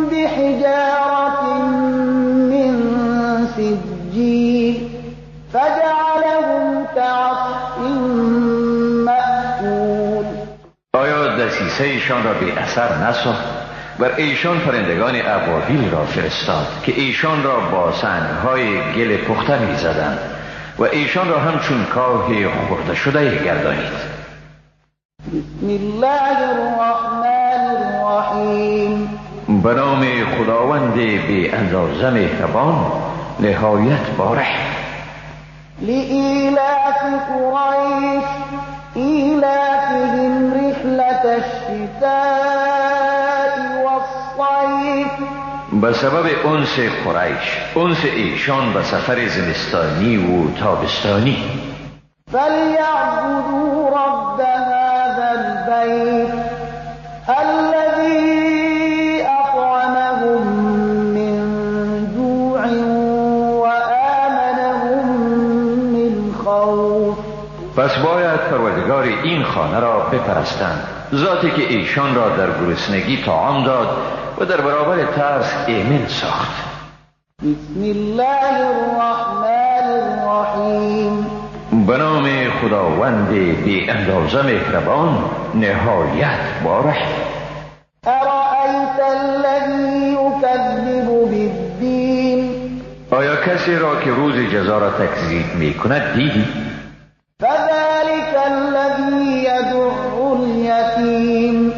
بحجارة من سجيل فجعلهم كعصف مأكول. آیا دسیسه ایشان را بی اثر نساخت؟ بر ایشان پرندگان ابابیل را فرستاد که ایشان را با سنگهای گل پخته می زدند و ایشان را همچون کاه خورده شده گردانید. بسم الله الرحمن الرحیم. به نام خداوند بی اندازه مهربان نهایت بارح. لإيلاف قريش إيلافهم رحلة الشتاء والصيف. به سبب انس قریش، انس ایشان به سفر زمستانی و تابستانی. فليعبدوا رب هذا البيت الذي أطعمهم من جوع وآمنهم من خوف. پس باید پروردگار این خانه را بپرستند، ذاتی که ایشان را در گرسنگی طعام داد و در برابر ترس ایمن ساخت. بسم الله الرحمن الرحیم. به نام خداوند بی اندازه مهربان نهایت بارح. أرأيت الذي يكذب بالدين. آیا کسی را که روز جزا را تکذیب می کند دیدی؟ فذلك الذي يدع اليتيم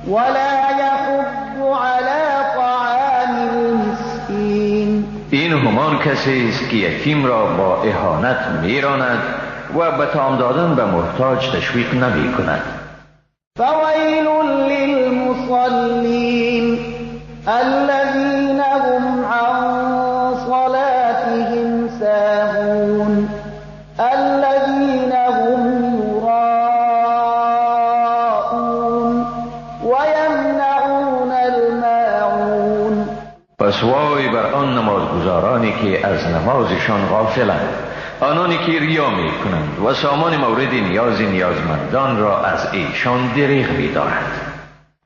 ولا يحض على طعام المسكين. این همان کسی است که یتیم را با اهانت میراند و به طعام دادن به محتاج تشویق نمی کند. فويل للمصلين الذين هم عن صلاتهم ساهون الذين هم يراءون ويمنعون الماعون. پس وای بر آن نمازگزارانی که از نمازشان غافلند، آنانی که ریا می کنند و سامان مورد نیاز نیازمندان را از ایشان دریغ می دارند.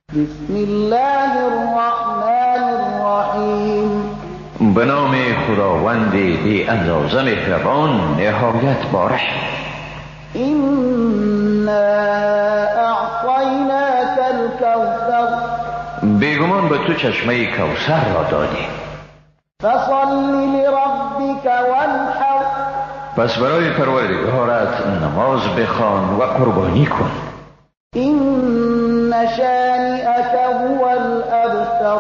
بسم الله الرحمن الرحیم. به نام خداوند بی اندازه مهربان نهایت بارح. إنا أعطيناك الكوثر. بیگمان به تو چشمه کوثر را دادیم. فصل لربك وانحر. پس برای پروردگارت نماز بخوان و قربانی کن. إن شانئك هو الأبتر.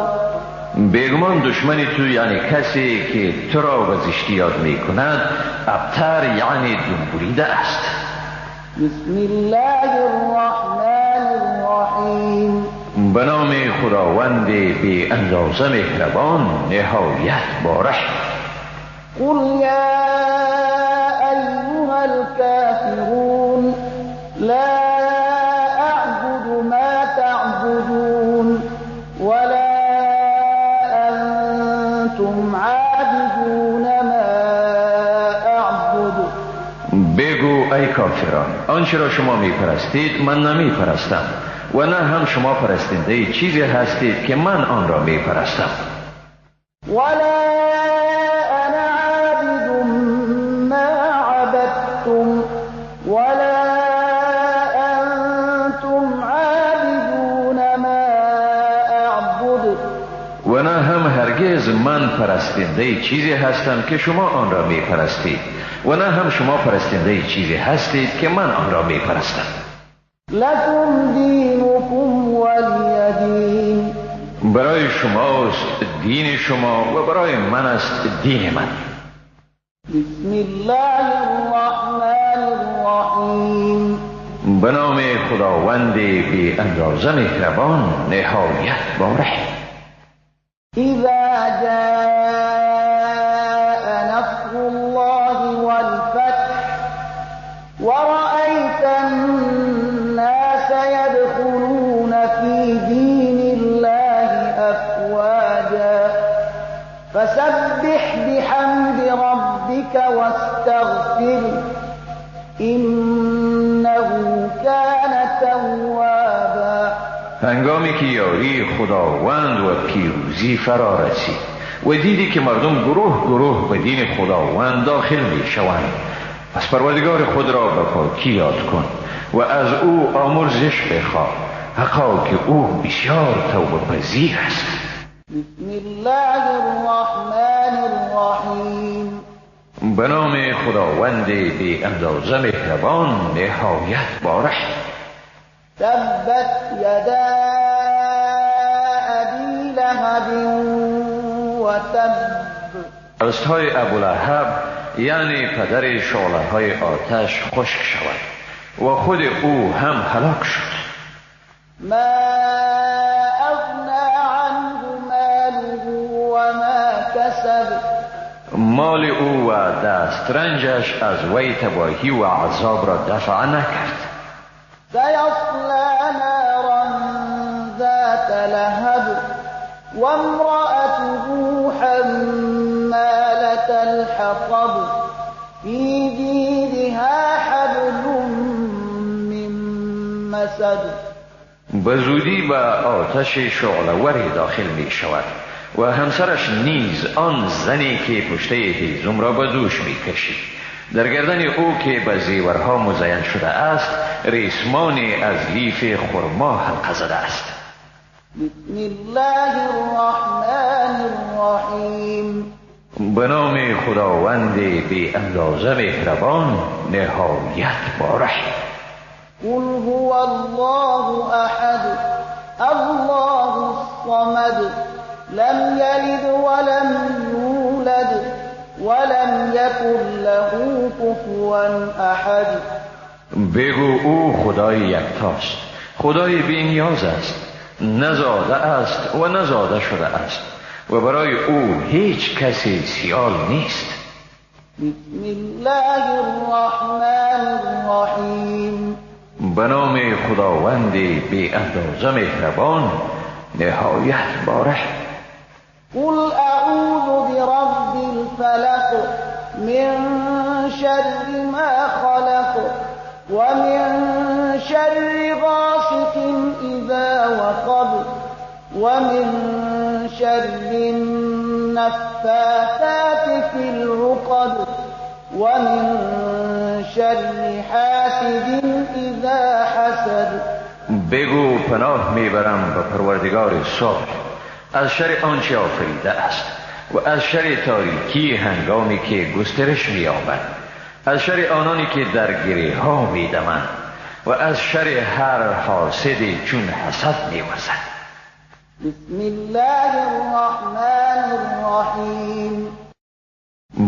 بیگمان دشمن تو یعنی کسی که تو را به زشتی یاد می کند ابتر یعنی دنبوریده است. بسم الله الرحمن الرحیم. به نام خداوند بی اندازه مهربان نهایت باره. قل یا ایها الكافرون لا اعبد ما تعبدون ولا انتم عابدون ما اعبد. بگو ای کافران آنچه را شما می پرستید من نمی پرستم و نه هم شما پرستنده چیزی هستید که من آن را می پرستم. ولا انا عابد ما عبدتم ولا انتم عابدون ما اعبد. و نه هم هرگز من پرستنده چیزی هستم که شما آن را می پرستید و نه هم شما پرستنده چیزی هستید که من آن را می پرستم. لکم دینکم ولی دین. برای شماست دین شما و برای من است دین من. بسم الله الرحمن الرحیم. به نام خداوند بی اندازه مهربان نهایت باره. اذا جاء نصر الله والفتح ورأيت الناس يدخلون في دين الله أفواجا فسبح بحمد ربك واستغفر إنه كان توابا. هنگامی که یاری خداوند و پیروزی فرا رسید و دیدی که مردم گروه گروه به دین خداوند داخل می شوند، پس پروردگار خود را به پاکی یاد کن و از او آمرزش بخواه، حقا که او بسیار توبه پذیر است. بسم الله الرحمن الرحیم. به نام خداوند بی اندازه مهربان نهایت باره. تبت یدا ابی لهب و تب. دستهای ابولهب یعنی پدر شعله های آتش خشک شود و خود او هم هلاک شد. ما اغنى عنه ماله و ما کسب. مال او و دسترنجش از وی تباهی و عذاب را دفع نکرد. سيصلى نارا ذات لهب وامرأته حمالة الحطب في جيدها حبل من مسد. به زودی به آتش شعله‌وری داخل می شود و همسرش نیز آن زنی که پشته هیزم را به دوش می کشید. در گردن او که به زیورها مزین شده است ریسمانی از لیف خرما حلقه زده است. بسم الله الرحمن الرحیم. به نام خداوند بی اندازه مهربان نهایت باره. قل هو الله احد الله الصمد لم یلد ولم یولد ولم یکن له کفوا احد. بگو او خدای یکتاست، خدای بی نیاز است، نزاده است و نزاده شده است و برای او هیچ کسی سیال نیست. بسم الله الرحمن الرحیم. به نام خداوند بی اندازه مهربان نهایت باره. قل اعوذ برب الفلق من شر ما خلق ومن شر غاسق اذا وقب ومن شر النفاثات في العقد ومن شر حاسد اذا حسد. بگو پناه میبرم به پروردگار صبح از شر آنچه آفریده است و از شر تاریکی هنگامی که گسترش می‌یابد، از شر آنانی که در گره ها می‌دمند و از شر هر حاسدی چون حسد می‌وزد. بسم الله الرحمن الرحیم.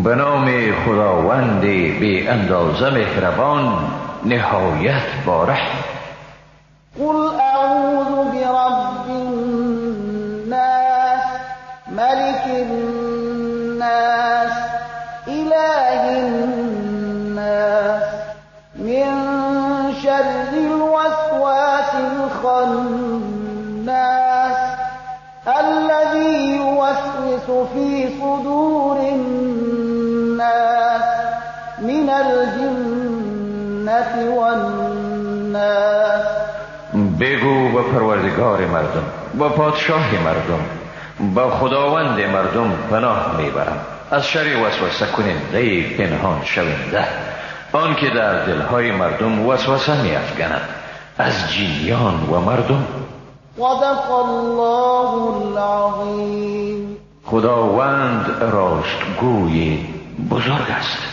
به نام خداوند بی اندازه مهربان نهایت بارحم. قل اعوذ برب الناس ملك الناس اله الناس من شر الوسواس الخناس الذي يوسوس في صدور الناس من الجنة والناس. بگو با پروردگار مردم، با پادشاه مردم، با خداوند مردم پناه میبرم از شر وسوسه کننده پنهان شونده، آن که در دلهای مردم وسوسه میافکند، از جنیان و مردم. صدق الله العظیم. خداوند راستگوی بزرگ است.